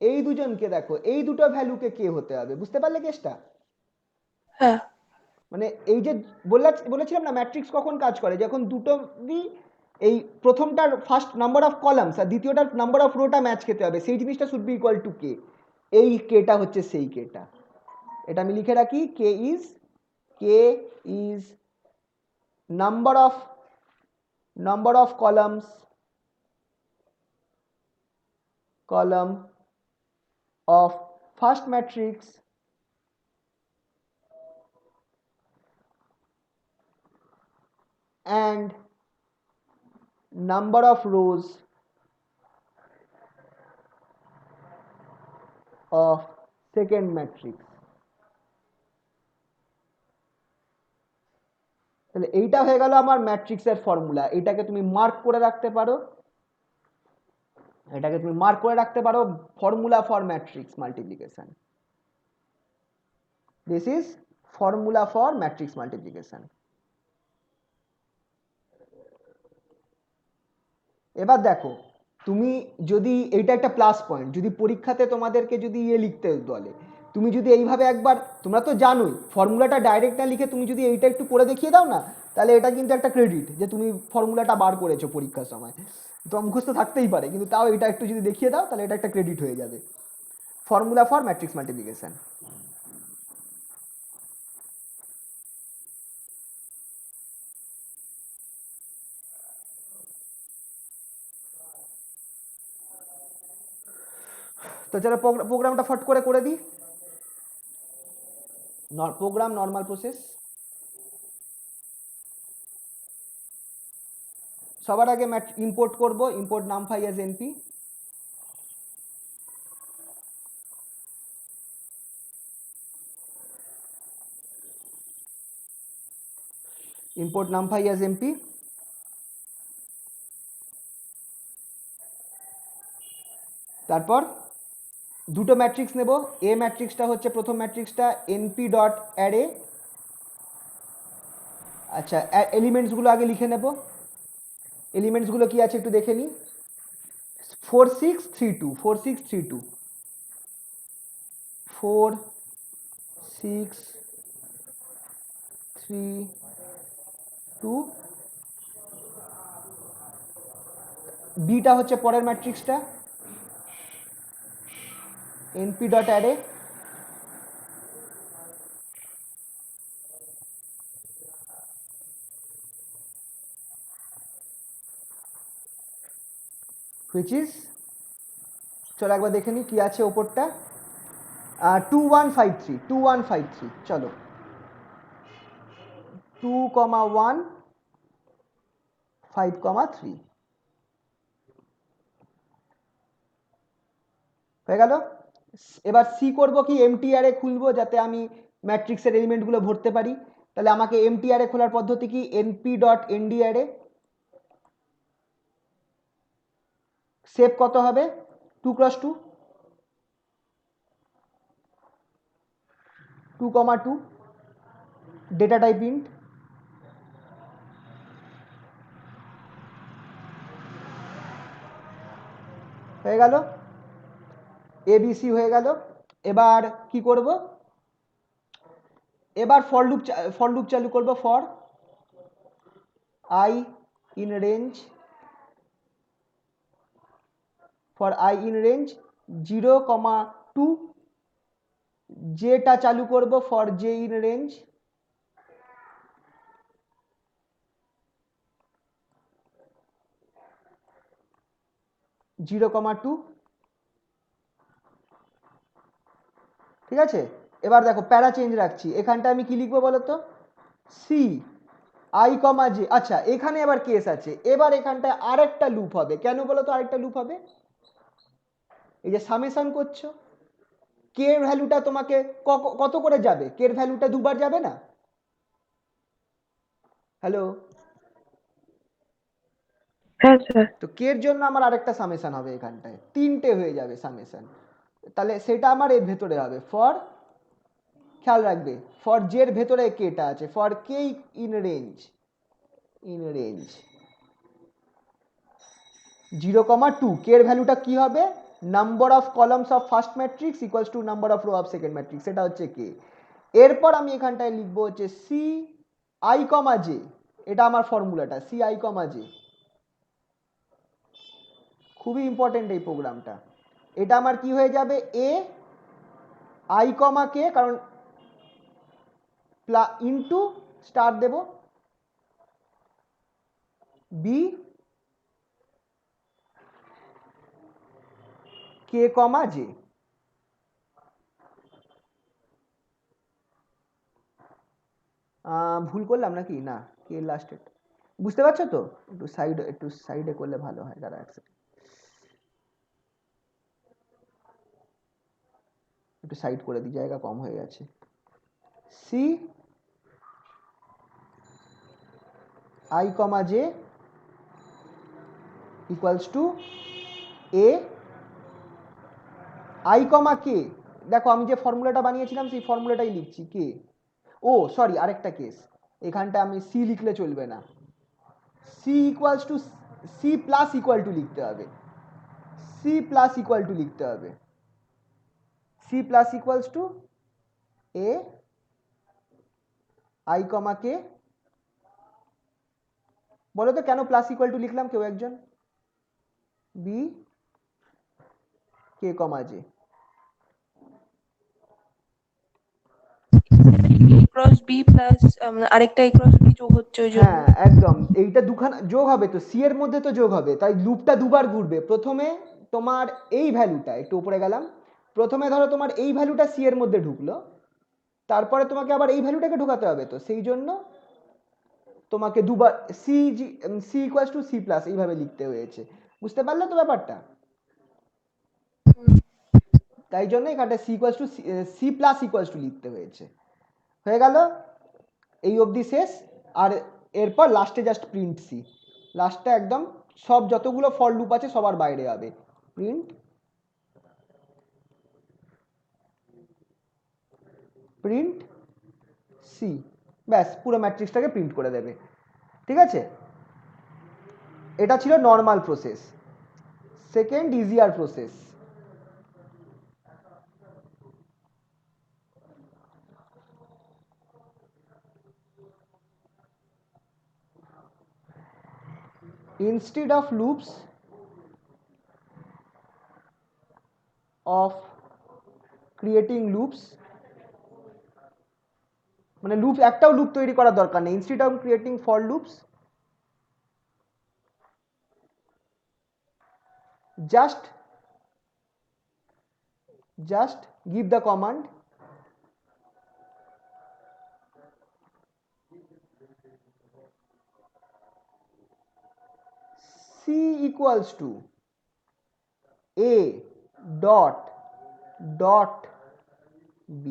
এই দুজনকে দেখো এই দুটো ভ্যালুকে কে হতে হবে, বুঝতে পারলে কেসটা। হ্যাঁ। মানে এই যে বলেছিলাম না ম্যাট্রিক্স কখন কাজ করে, যখন দুটো এই প্রথমটার ফার্স্ট নাম্বার অফ কলামস আর দ্বিতীয়টার নাম্বার অফ রোটা ম্যাচ খেতে হবে, সেই জিনিসটা should be equal to k, এই কেটা হচ্ছে সেই কেটা। এটা আমি লিখে রাখি, k is number of column of first matrix and number of rows of second matrix। তাহলে এইটা হয়ে গেল আমার ম্যাট্রিক্সের ফর্মুলা, এটাকে তুমি মার্ক করে রাখতে পারো, এটাকে তুমি মার্ক করে রাখতে পারো, formula for matrix multiplication, this is formula for matrix multiplication. এবার দেখো তুমি যদি এইটা একটা প্লাস পয়েন্ট, যদি পরীক্ষাতে তোমাদেরকে যদি লিখতে বলে, তুমি যদি এইভাবে একবার, তোমরা তো জানোই ফর্মুলাটা ডাইরেক্ট না লিখে তুমি যদি এইটা একটু করে দেখিয়ে দাও না, তাহলে এটা কিন্তু একটা ক্রেডিট যে তুমি ফর্মুলাটা বার করেছো পরীক্ষার সময়, তো মুখস্থ থাকতেই পারে কিন্তু তাও এটা একটু যদি দেখিয়ে দাও তাহলে এটা একটা ক্রেডিট হয়ে যাবে, ফর্মুলা ফর ম্যাট্রিক্স মাল্টিপ্লিকেশন। তো চলো প্রোগ্রামটা ফট করে দিই, প্রোগ্রাম নর্মাল প্রসেস। সবার আগে ইম্পোর্ট করব, import NumPy as NP, import NumPy as MP, তারপর দুটো ম্যাট্রিক্স নেব, এ ম্যাট্রিক্সটা হচ্ছে প্রথম ম্যাট্রিক্সটা np ডট অ্যারে আচ্ছা এলিমেন্টসগুলো আগে লিখে নেব। এলিমেন্টসগুলো কি আছে একটু দেখে নিই। 4632 4632 4 6 3 2 বিটা হচ্ছে পরের ম্যাট্রিক্সটা np dot array which is, চলো একবার দেখে নিই কি আছে ওপরটা। 2153 2153 চলো 2,1 5,3 হয়ে গেল। এবার সি করব কি, এমটিআরে খুলবো যাতে আমি ম্যাট্রিক্সের এলিমেন্টগুলো ভরতে পারি। তাহলে আমাকে এমটিআরে খোলার পদ্ধতি কি, এনপি ডট এনডি অ্যারে সেভ কত হবে 2x2 2,2 ডেটা টাইপ ইন্ট হয়ে গেল, এবিসি হয়ে গেল। এবার কি করব, এবার ফর লুপ চালু করব। For I in range, for I in range 0,2 যেটা চালু করব ফর জে ইন রেঞ্জ 0,2। ঠিক আছে, এবার দেখো প্যারা চেঞ্জ রাখছি। এখানটা আমি কি লিখবো বলো তো, সি আই কমা জে। আচ্ছা এখানে এবার কেস আছে, এবার এখানটায় আরেকটা লুপ হবে। কেন বলো তো আরেকটা লুপ হবে, এই যে সামেশন করছো, কে এর ভ্যালুটা তোমাকে কত করে যাবে, কে এর ভ্যালুটা দুবার যাবে না। হ্যালো, হ্যাঁ স্যার। তো কে এর জন্য আমার আরেকটা সামেশন হবে, এখানটায় তিনটে হয়ে যাবে সামেশন। তাহলে সেটা আমার এর ভেতরে হবে। ফর, খেয়াল রাখবে, ফর জের ভেতরে কেটা আছে, ফর কে ইন রেঞ্জ 0,2 কে এর ভ্যালুটা কি হবে, number of columns of first matrix equals to number of rho of second matrix, সেটা হচ্ছে কে। এরপর আমি এখানটায় লিখবো হচ্ছে সি আই কমা জে, এটা আমার ফর্মুলাটা, সি আই কমা জে। খুবই ইম্পর্টেন্ট এই প্রোগ্রামটা। এটা আমার কি হয়ে যাবে, এ আই কমা কে, কারণ ইন্টু স্টার দেব, বি কে কমা জে। ভুল করলাম নাকি, না কে লাস্টে, বুঝতে পারছো তো, একটু সাইডে করলে ভালো হয়। দাঁড়া এক second। একটু সাইড করে দিই, জায়গা কম হয়ে গেছে। C i comma j equals to a i comma k. দেখো আমি যে ফর্মুলাটা বানিয়েছিলাম সেই ফর্মুলাটাই লিখছি, কে। ও সরি, আরেকটা কেস, এখানটা আমি সি লিখলে চলবে না, c equals to, C plus equal to লিখতে হবে, সি প্লাস ইকুয়াল টু লিখতে হবে, c plus equals to a i comma k. বলো তো কেন প্লাস ইকুয়াল টু লিখলাম কেউ একজন, b k comma j. A cross b plus আরেকটা এ ক্রস বি যোগ হচ্ছে ওই জন্য। হ্যাঁ একদম, এইটা দুখানা যোগ হবে তো, সি এর মধ্যে তো যোগ হবে, তাই লুপটা দুবার ঘুরবে। প্রথমে তোমার এই ভ্যালুটা, একটু উপরে গেলাম, প্রথমে ধরো তোমার এই ভ্যালুটা সি এর মধ্যে ঢুকলো, তারপরে তোমাকে আবার এই ভ্যালুটাকে ঢোকাতে হবে, তো সেই জন্য তোমাকে দুবার C C equals to C plus এইভাবে লিখতে হয়েছে। বুঝতে পারলে তো ব্যাপারটা, তাই জন্য এখানটা C equals to C plus equals to লিখতে হয়েছে। হয়ে গেল, এই অবধি শেষ। আর এরপর লাস্টে জাস্ট প্রিন্ট সি, লাস্টে একদম সব যতগুলো ফর লুপ আছে সবার বাইরে হবে, প্রিন্ট প্রিন্ট সি। ব্যাস পুরো ম্যাট্রিক্সটাকে প্রিন্ট করে দেবে। ঠিক আছে, এটা ছিল normal process. Second easier process, instead of loops of creating loops, মানে লুপ একটাও লুপ তৈরি করার দরকার নেই, instead of creating for loops just give the command c equals to a dot b,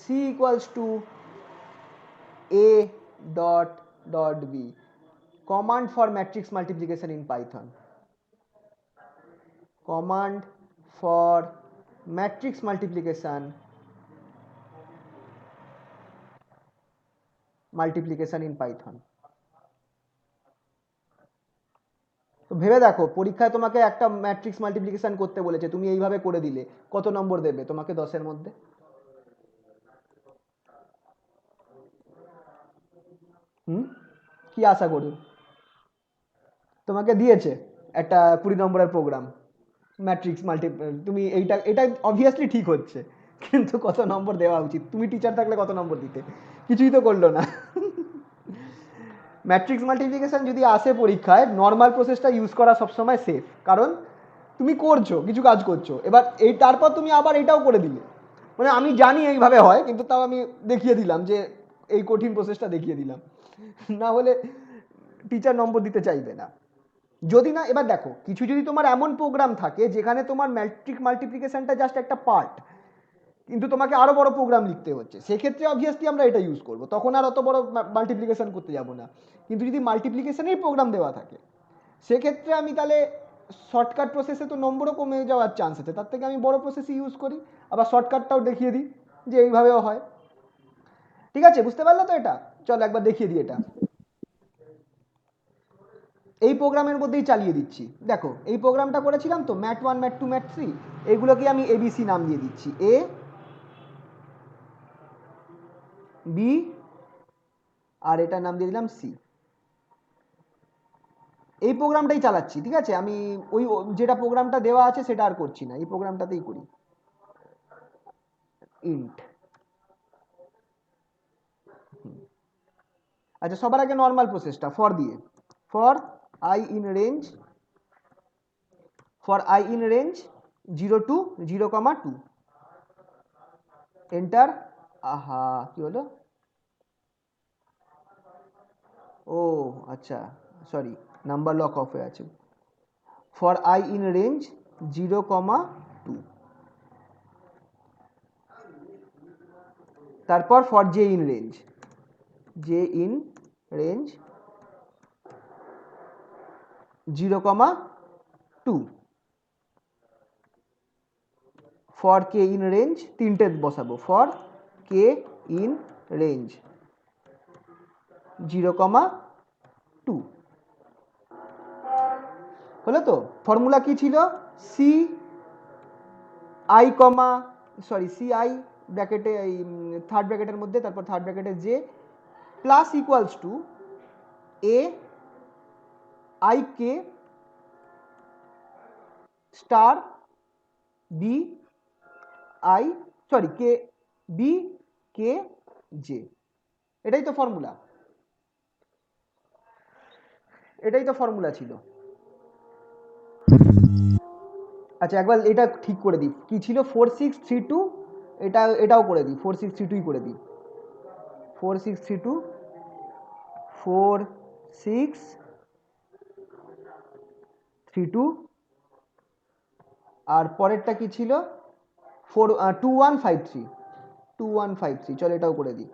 c equals to a dot b, command for matrix multiplication in Python, command for matrix multiplication in Python। তো ভেবে দেখো, পরীক্ষায় তোমাকে একটা matrix multiplication করতে বলেছে, তুমি এইভাবে করে দিলে কত নম্বর দেবে তোমাকে 10-এর মধ্যে? কি আশা করি? তোমাকে দিয়েছে একটা 20 নম্বরের প্রোগ্রাম ম্যাট্রিক্স তুমি এটা অবভিয়াসলি ঠিক হচ্ছে, কিন্তু কত নম্বর দেওয়া উচিত? তুমি টিচার থাকলে কত নম্বর দিতে? কিছুই তো করলো না। ম্যাট্রিক্স মাল্টিপ্লিকেশন যদি আসে পরীক্ষায়, নর্মাল প্রসেসটা ইউজ করা সবসময় সেফ, কারণ তুমি করছো, কিছু কাজ করছো, এবার তারপর তুমি আবার এটাও করে দিলে, মানে আমি জানি এইভাবে হয়, কিন্তু তাও আমি দেখিয়ে দিলাম যে এই কঠিন প্রসেসটা দেখিয়ে দিলাম, না হলে টিচার নম্বর দিতে চাইবে না। যদি না, এবার দেখো, কিছু যদি তোমার এমন প্রোগ্রাম থাকে যেখানে তোমার ম্যাট্রিক মাল্টিপ্লিকেশনটা জাস্ট একটা পার্ট, কিন্তু তোমাকে আরো বড় প্রোগ্রাম লিখতে হচ্ছে, সেক্ষেত্রে অবভিয়াসলি আমরা এটা ইউজ করব, তখন আর অত বড় মাল্টিপ্লিকেশন করতে যাব না। কিন্তু যদি মাল্টিপ্লিকেশনেই প্রোগ্রাম দেওয়া থাকে, সেক্ষেত্রে আমি তাহলে শর্টকাট প্রসেসে তো নম্বরও কমে যাওয়ার চান্স আছে, তার থেকে আমি বড় প্রসেসই ইউজ করি, আবার শর্টকাটটাও দেখিয়ে দিই যে এইভাবেও হয়। ঠিক আছে, বুঝতে পারলে তো এটা? চলো একবার দেখিয়ে দিই এটা। এই প্রোগ্রামের মধ্যেই চালিয়ে দিচ্ছি। দেখো, এই প্রোগ্রামটা করেছিলাম তো, ম্যাট 1 ম্যাট 2 ম্যাট 3, এইগুলোকে আমি এবিসি নাম দিয়ে দিচ্ছি, এ বি আর এটার নাম দিয়ে দিলাম সি। এই প্রোগ্রামটাই চালাচ্ছি, ঠিক আছে, আমি ওই যেটা প্রোগ্রামটা দেওয়া আছে সেটা আর করছি না, এই প্রোগ্রামটাতেই করি। ইন্ট, আচ্ছা সবার আগে নর্মাল প্রসেসটা ফর দিয়ে, for I in range 0 to 0, 2, enter. আহা, কি হলো? ও আচ্ছা, সরি, নাম্বার লক অফ হয়ে আছে। ফর আই ইন রেঞ্জ 0, 2, তারপর for J in range 0, 2, for K in range, তিনটে বসাবো, ফর কে ইন রেঞ্জ 0, 2। হলো তো? ফর্মুলা কি ছিল? সি আই ব্র্যাকেটে, এই থার্ড ব্র্যাকেটের মধ্যে, তারপর থার্ড ব্র্যাকেটে j plus equals to a i k star b i, sorry, k b k j. এটাই তো ফর্মুলা, ছিল। আচ্ছা একবার এটা ঠিক করে দিই, কি ছিল? 4632, এটাও করে দিই, 4632 করে দিই, 4632, 4632, আর পরেরটা কি ছিল? 2153, চলো এটাও করে দিই।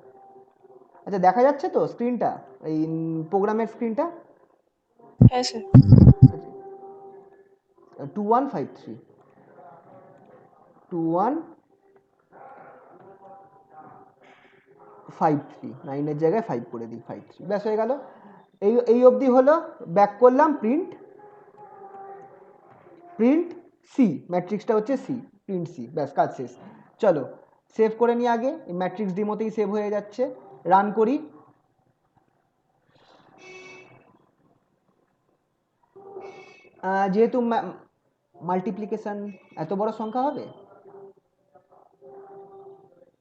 আচ্ছা দেখা যাচ্ছে তো স্ক্রিনটা, এই প্রোগ্রামের স্ক্রিনটা? হ্যাঁ স্যার। 2153, 2153 9 এর জায়গায় 5 করে দিই 53 ব্যাস হয়ে গেল। এই অবধি হলো। ব্যাক করলাম প্রিন্ট সি, ম্যাট্রিক্সটা হচ্ছে সি, প্রিন্ট সি, ব্যাস কাজ শেষ। চলো সেভ করে নিই আগে, এই ম্যাট্রিক্স ডিমোতেই সেভ হয়ে যাচ্ছে। রান করি। যেহেতু মাল্টিপ্লিকেশন এত বড় সংখ্যা হবে,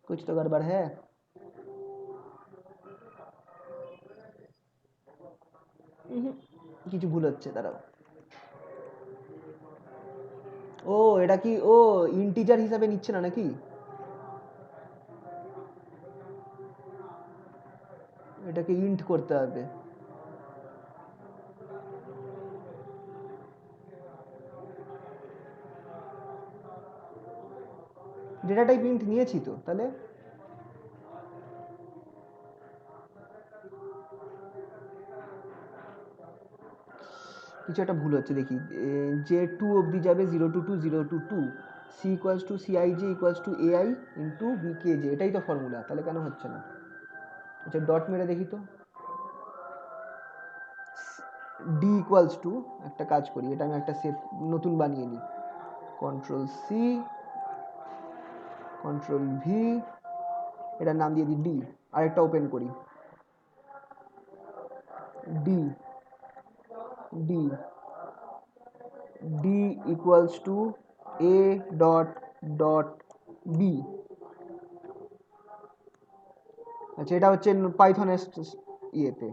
কুছ তো গড়বড় হ্যাঁ। কিছু ভুল হচ্ছে, দাঁড়াও। ও এটা কি ও ইন্টিজার হিসাবে নিচ্ছে না নাকি? এটাকে ইন্ট করতে হবে। ডেটা টাইপ ইন্ট নিয়েছি তো, তাহলে কিছু একটা ভুল হচ্ছে দেখি। যে 2 অবধি যাবে 0 to 2 0 to 2 c equals to c i j equals to a i into b k j, এটাই তো ফর্মুলা, তাহলে কেন হচ্ছে না? আচ্ছা ডট মেরে দেখি তো। ডি ইকুয়ালস টু, একটা কাজ করি, এটা আমি একটা সেভ নতুন বানিয়ে নিই। কন্ট্রোল সি, কন্ট্রোল ভি, এটার নাম দিয়ে দিই ডি। আরেকটা ওপেন করি, D D D equals to A dot dot B. আচ্ছা এটা হচ্ছে পাইথনের ইয়েতে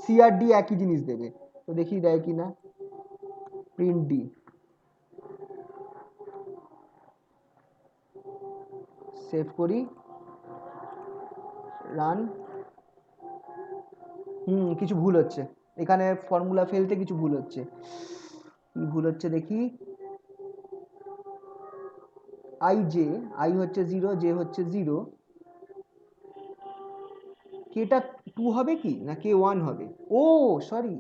সি আর ডি একই জিনিস দেবে, তো দেখি দেয় কি না। প্রিন্ট ডি, সেভ করি, রান। কিছু ভুল হচ্ছে এখানে, ফর্মুলা ফেলতে কিছু ভুল হচ্ছে। কি ভুল হচ্ছে দেখি। আই হচ্ছে 0, জে হচ্ছে 0, কেটা 2 হবে কি না কে 1 হবে? ও সরি,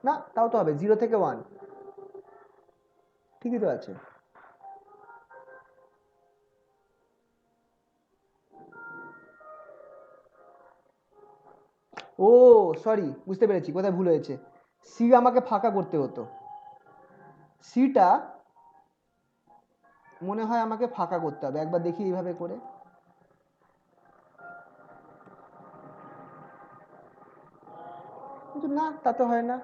না তাও তো হবে 0 থেকে 1, ঠিকই তো আছে। ও সরি, বুঝতে পেরেছি কোথায় ভুল হয়েছে। সি আমাকে ফাঁকা করতে হতো, সিটা মনে হয় আমাকে ফাঁকা করতে হবে, একবার দেখি এইভাবে করে। কিন্তু না, তা তো হয় না।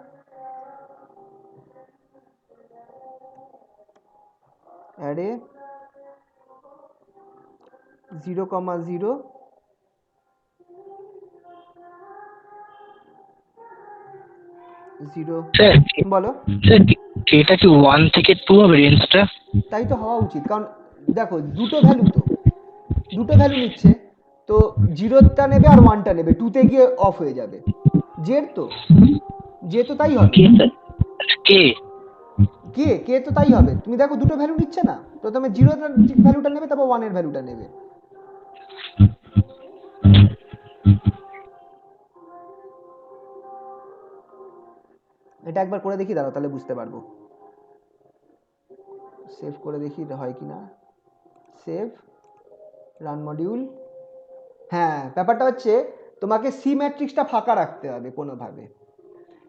অ্যারে 0,0 0, স্যার বলো। স্যার এটা কি 1 থেকে 2 হবে রেঞ্জটা? তাই তো হওয়া উচিত, কারণ দেখো দুটো ভ্যালু নিচ্ছে, তো 0টা নেবে আর 1টা নেবে, 2তে গিয়ে অফ হয়ে যাবে। জে তো তাই হবে। কে স্যার? কে? কে তো তাই হবে। তুমি দেখো দুটো ভ্যালু নিচ্ছে না, প্রথমে 0 ভ্যালুটা নেবে, তারপর 1 এর ভ্যালুটা নেবে। এটা একবার করে দেখি, দাঁড়াও তাহলে বুঝতে পারবো। সেভ করে দেখি হয় কি না। Save, run module. হ্যাঁ ব্যাপারটা হচ্ছে তোমাকে সি ম্যাট্রিক্সটা ফাঁকা রাখতে হবে কোনোভাবে।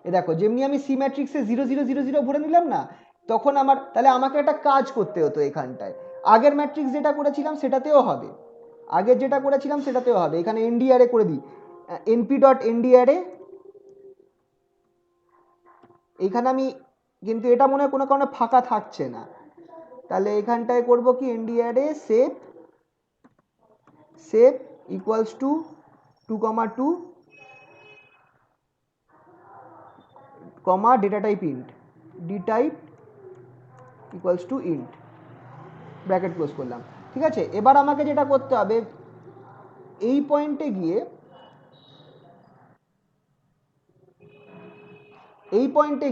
এ দেখো যেমনি আমি সি ম্যাট্রিক্সে 0 0 0 0 ভরে নিলাম না, তখন তাহলে আমাকে একটা কাজ করতে হতো এখানটায়। আগের ম্যাট্রিক্স যেটা করেছিলাম সেটাতেও হবে, এখানে এনডিআরএ করে দিই, এনপি ডট এনডিআরএ। এখানে আমি কিন্তু এটা মনে হয় কোনো কারণে ফাঁকা থাকছে না, তাহলে এখানটায় করব কি ndarray shape equals to 2,2 comma data type int, D type equals to int, bracket close করলাম। ঠিক আছে, এবার আমাকে যেটা করতে হবে, এই পয়েন্টে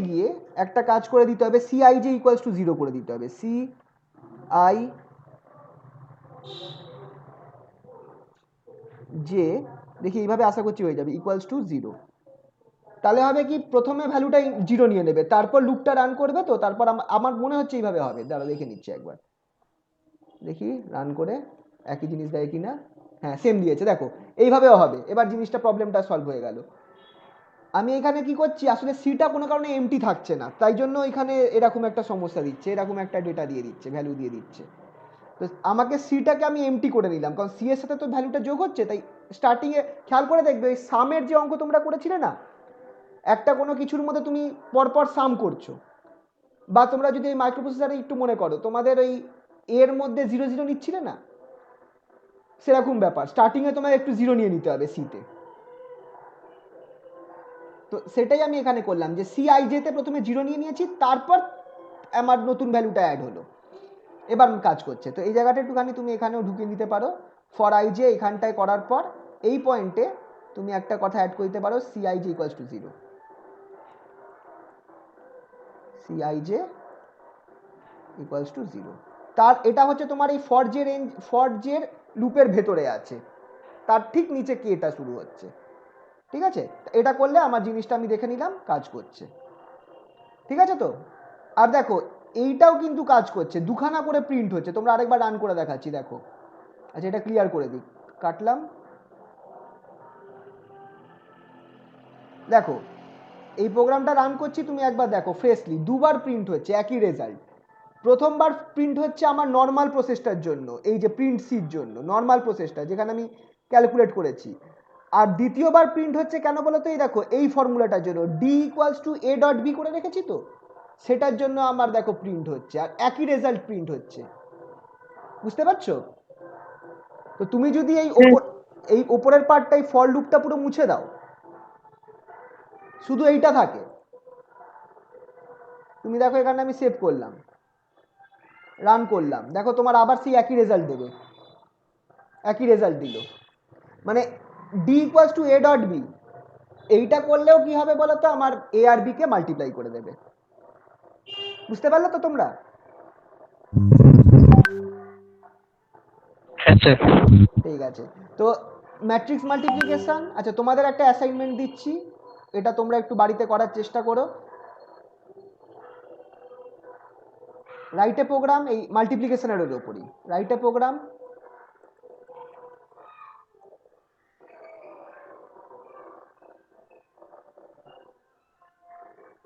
গিয়ে একটা কাজ করে দিতে হবে, সিআইজে ইকুয়ালস টু 0 করে দিতে হবে। সিআই জে, দেখি এইভাবে আশা করছি হয়ে যাবে, ইকুয়ালস টু 0। তাহলে হবে কি, প্রথমে ভ্যালুটা 0 নিয়ে নেবে, তারপর লুপটা রান করবে, তো তারপর আমার মনে হচ্ছে এইভাবে হবে, দাঁড়া দেখে নিচ্ছি একবার। দেখি রান করে একই জিনিস দেয় কি না। হ্যাঁ সেম দিয়েছে, দেখো এইভাবেও হবে। এবার জিনিসটা প্রবলেমটা সলভ হয়ে গেল। আমি এখানে কি করছি, আসলে সিটা কোনো কারণে এমটি থাকছে না, তাই জন্য এখানে এরকম একটা সমস্যা দিচ্ছে, এরকম একটা ডেটা দিয়ে দিচ্ছে, ভ্যালু দিয়ে দিচ্ছে। তো আমাকে সিটাকে আমি এমটি করে নিলাম, কারণ সি এর সাথে তো ভ্যালুটা যোগ হচ্ছে। তাই স্টার্টিংয়ে খেয়াল করে দেখবে ওই সামের যে অঙ্ক তোমরা করেছিলে না, একটা কোনো কিছুর মধ্যে তুমি পরপর সাম করছো, বা তোমরা যদি এই মাইক্রোপ্রসেসরে একটু মনে করো, তোমাদের ওই এর মধ্যে 0 0 নিচ্ছিলে না, সেরকম ব্যাপার। স্টার্টিংয়ে তোমার একটু 0 নিয়ে নিতে হবে সিতে। তো সেটাই আমি এখানে করলাম, যে সি আই জেতে প্রথমে 0 নিয়ে নিয়েছি, তারপর আমার নতুন ভ্যালুটা অ্যাড হলো। এবার কাজ করছে। তো এই জায়গাটা একটুখানি তুমি এখানেও ঢুকিয়ে নিতে পারো। ফর আই জে এখানটায় করার পর এই পয়েন্টে তুমি একটা কথা অ্যাড করতে পারো, C I J equals to 0। C I J equals to 0। তার এটা হচ্ছে তোমার এই ফর জে রেঞ্জ, ফর জের লুপের ভেতরে আছে, তার ঠিক নিচে কি এটা শুরু হচ্ছে। ঠিক আছে, এটা করলে আমার জিনিসটা আমি দেখে নিলাম কাজ করছে। ঠিক আছে তো। আর দেখো এইটাও কিন্তু কাজ করছে, দুখানা করে প্রিন্ট হচ্ছে। তোমরা আরেকবার রান করে দেখাচ্ছি, দেখো। আচ্ছা এটা ক্লিয়ার করে দিই, কাটলাম। দেখো এই প্রোগ্রামটা রান করছি, তুমি একবার দেখো ফ্রেশলি দুবার প্রিন্ট হচ্ছে একই রেজাল্ট। প্রথমবার প্রিন্ট হচ্ছে আমার নর্মাল প্রসেসটার জন্য, এই যে প্রিন্ট সির জন্য নর্মাল প্রসেসটা যেখানে আমি ক্যালকুলেট করেছি। আর দ্বিতীয়বার প্রিন্ট হচ্ছে কেন বলো তো, এই দেখো এই ফর্মুলাটার জন্য, D equals to A dot B করে রেখেছি তো, সেটার জন্য আমার দেখো প্রিন্ট হচ্ছে, আর একই রেজাল্ট প্রিন্ট হচ্ছে। বুঝতে পারছো? তো তুমি যদি এই ওপরের পার্টটাই ফর লুপটা পুরো মুছে দাও, শুধু এইটা থাকে, তুমি দেখো এখানে আমি সেভ করলাম, রান করলাম, দেখো তোমার আবার সেই একই রেজাল্ট দেবে, একই রেজাল্ট দিল। মানে D equals to A dot B, এইটা করলেও কি হবে বলো তো, আমার এ আর বি কে মাল্টিপ্লাই করে দেবে। বুঝতে পারলে তো তোমরা? হ্যাঁ স্যার। ঠিক আছে। তো ম্যাট্রিক্স মাল্টিপ্লিকেশন, আচ্ছা তোমাদের একটা অ্যাসাইনমেন্ট দিচ্ছি, এটা তোমরা একটু বাড়িতে করার চেষ্টা করো। রাইট এ প্রোগ্রাম, এই মাল্টিপ্লিকেশনের উপরই write a program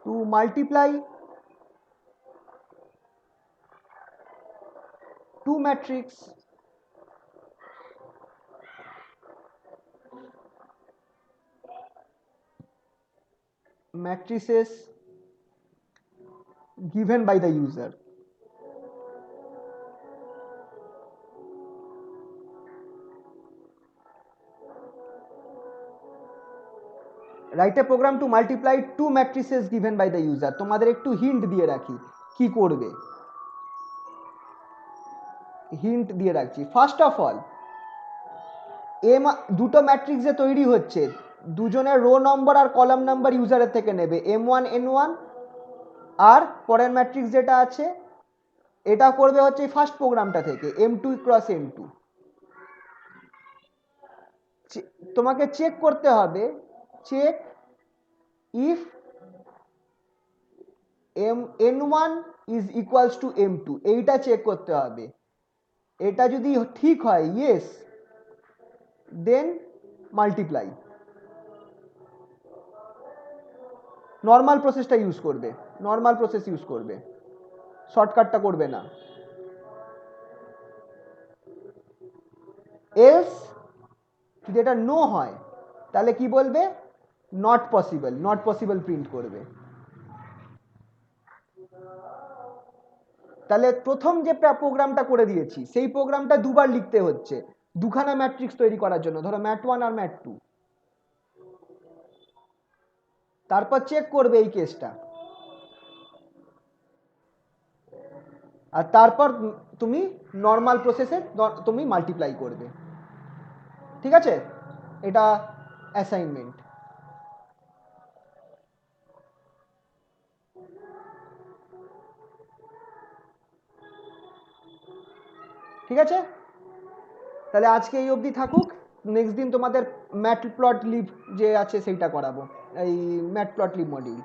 to multiply two matrices given by the user. Write a program to multiply two matrices given by the user. তোমাদের একটু হিন্ট দিয়ে রাখি কি করবে, হিন্ট দিয়ে রাখছি। ফার্স্ট অফ অল, দুটো ম্যাট্রিক্স যে তৈরি হচ্ছে, দুজনের রো নম্বর আর কলাম নাম্বার ইউজারের থেকে নেবে, m1 n1, আর পরের ম্যাট্রিক্স যেটা আছে এটা করবে হচ্ছে ফার্স্ট প্রোগ্রামটা থেকে m2 ক্রস m2। তোমাকে চেক করতে হবে, check if n1 is equals to m2, এইটা চেক করতে হবে। এটা যদি ঠিক হয় ইয়েস, দেন মাল্টিপ্লাই। নর্মাল প্রসেসটা ইউজ করবে, নর্মাল প্রসেস ইউজ করবে, শর্টকাটটা করবে না। এলস যদি এটা নো হয় তাহলে কি বলবে, not possible, not possible print করবে। তাহলে প্রথম যে প্রোগ্রামটা করে দিয়েছি সেই প্রোগ্রামটা দুবার লিখতে হচ্ছে, দুখানা ম্যাট্রিক্স তৈরি করার জন্য, ধরো ম্যাট1 আর ম্যাট2। তারপর চেক করবে এই কেসটা, আর তারপর তুমি নর্মাল প্রসেসে তুমি মাল্টিপ্লাই করবে। ঠিক আছে, এটা অ্যাসাইনমেন্ট। ঠিক আছে, তাহলে আজকে এই অবধি থাকুক। নেক্সট দিন তোমাদের ম্যাটপ্লটলিব যে আছে সেইটা করাবো, এই ম্যাটপ্লটলিব মডিউল।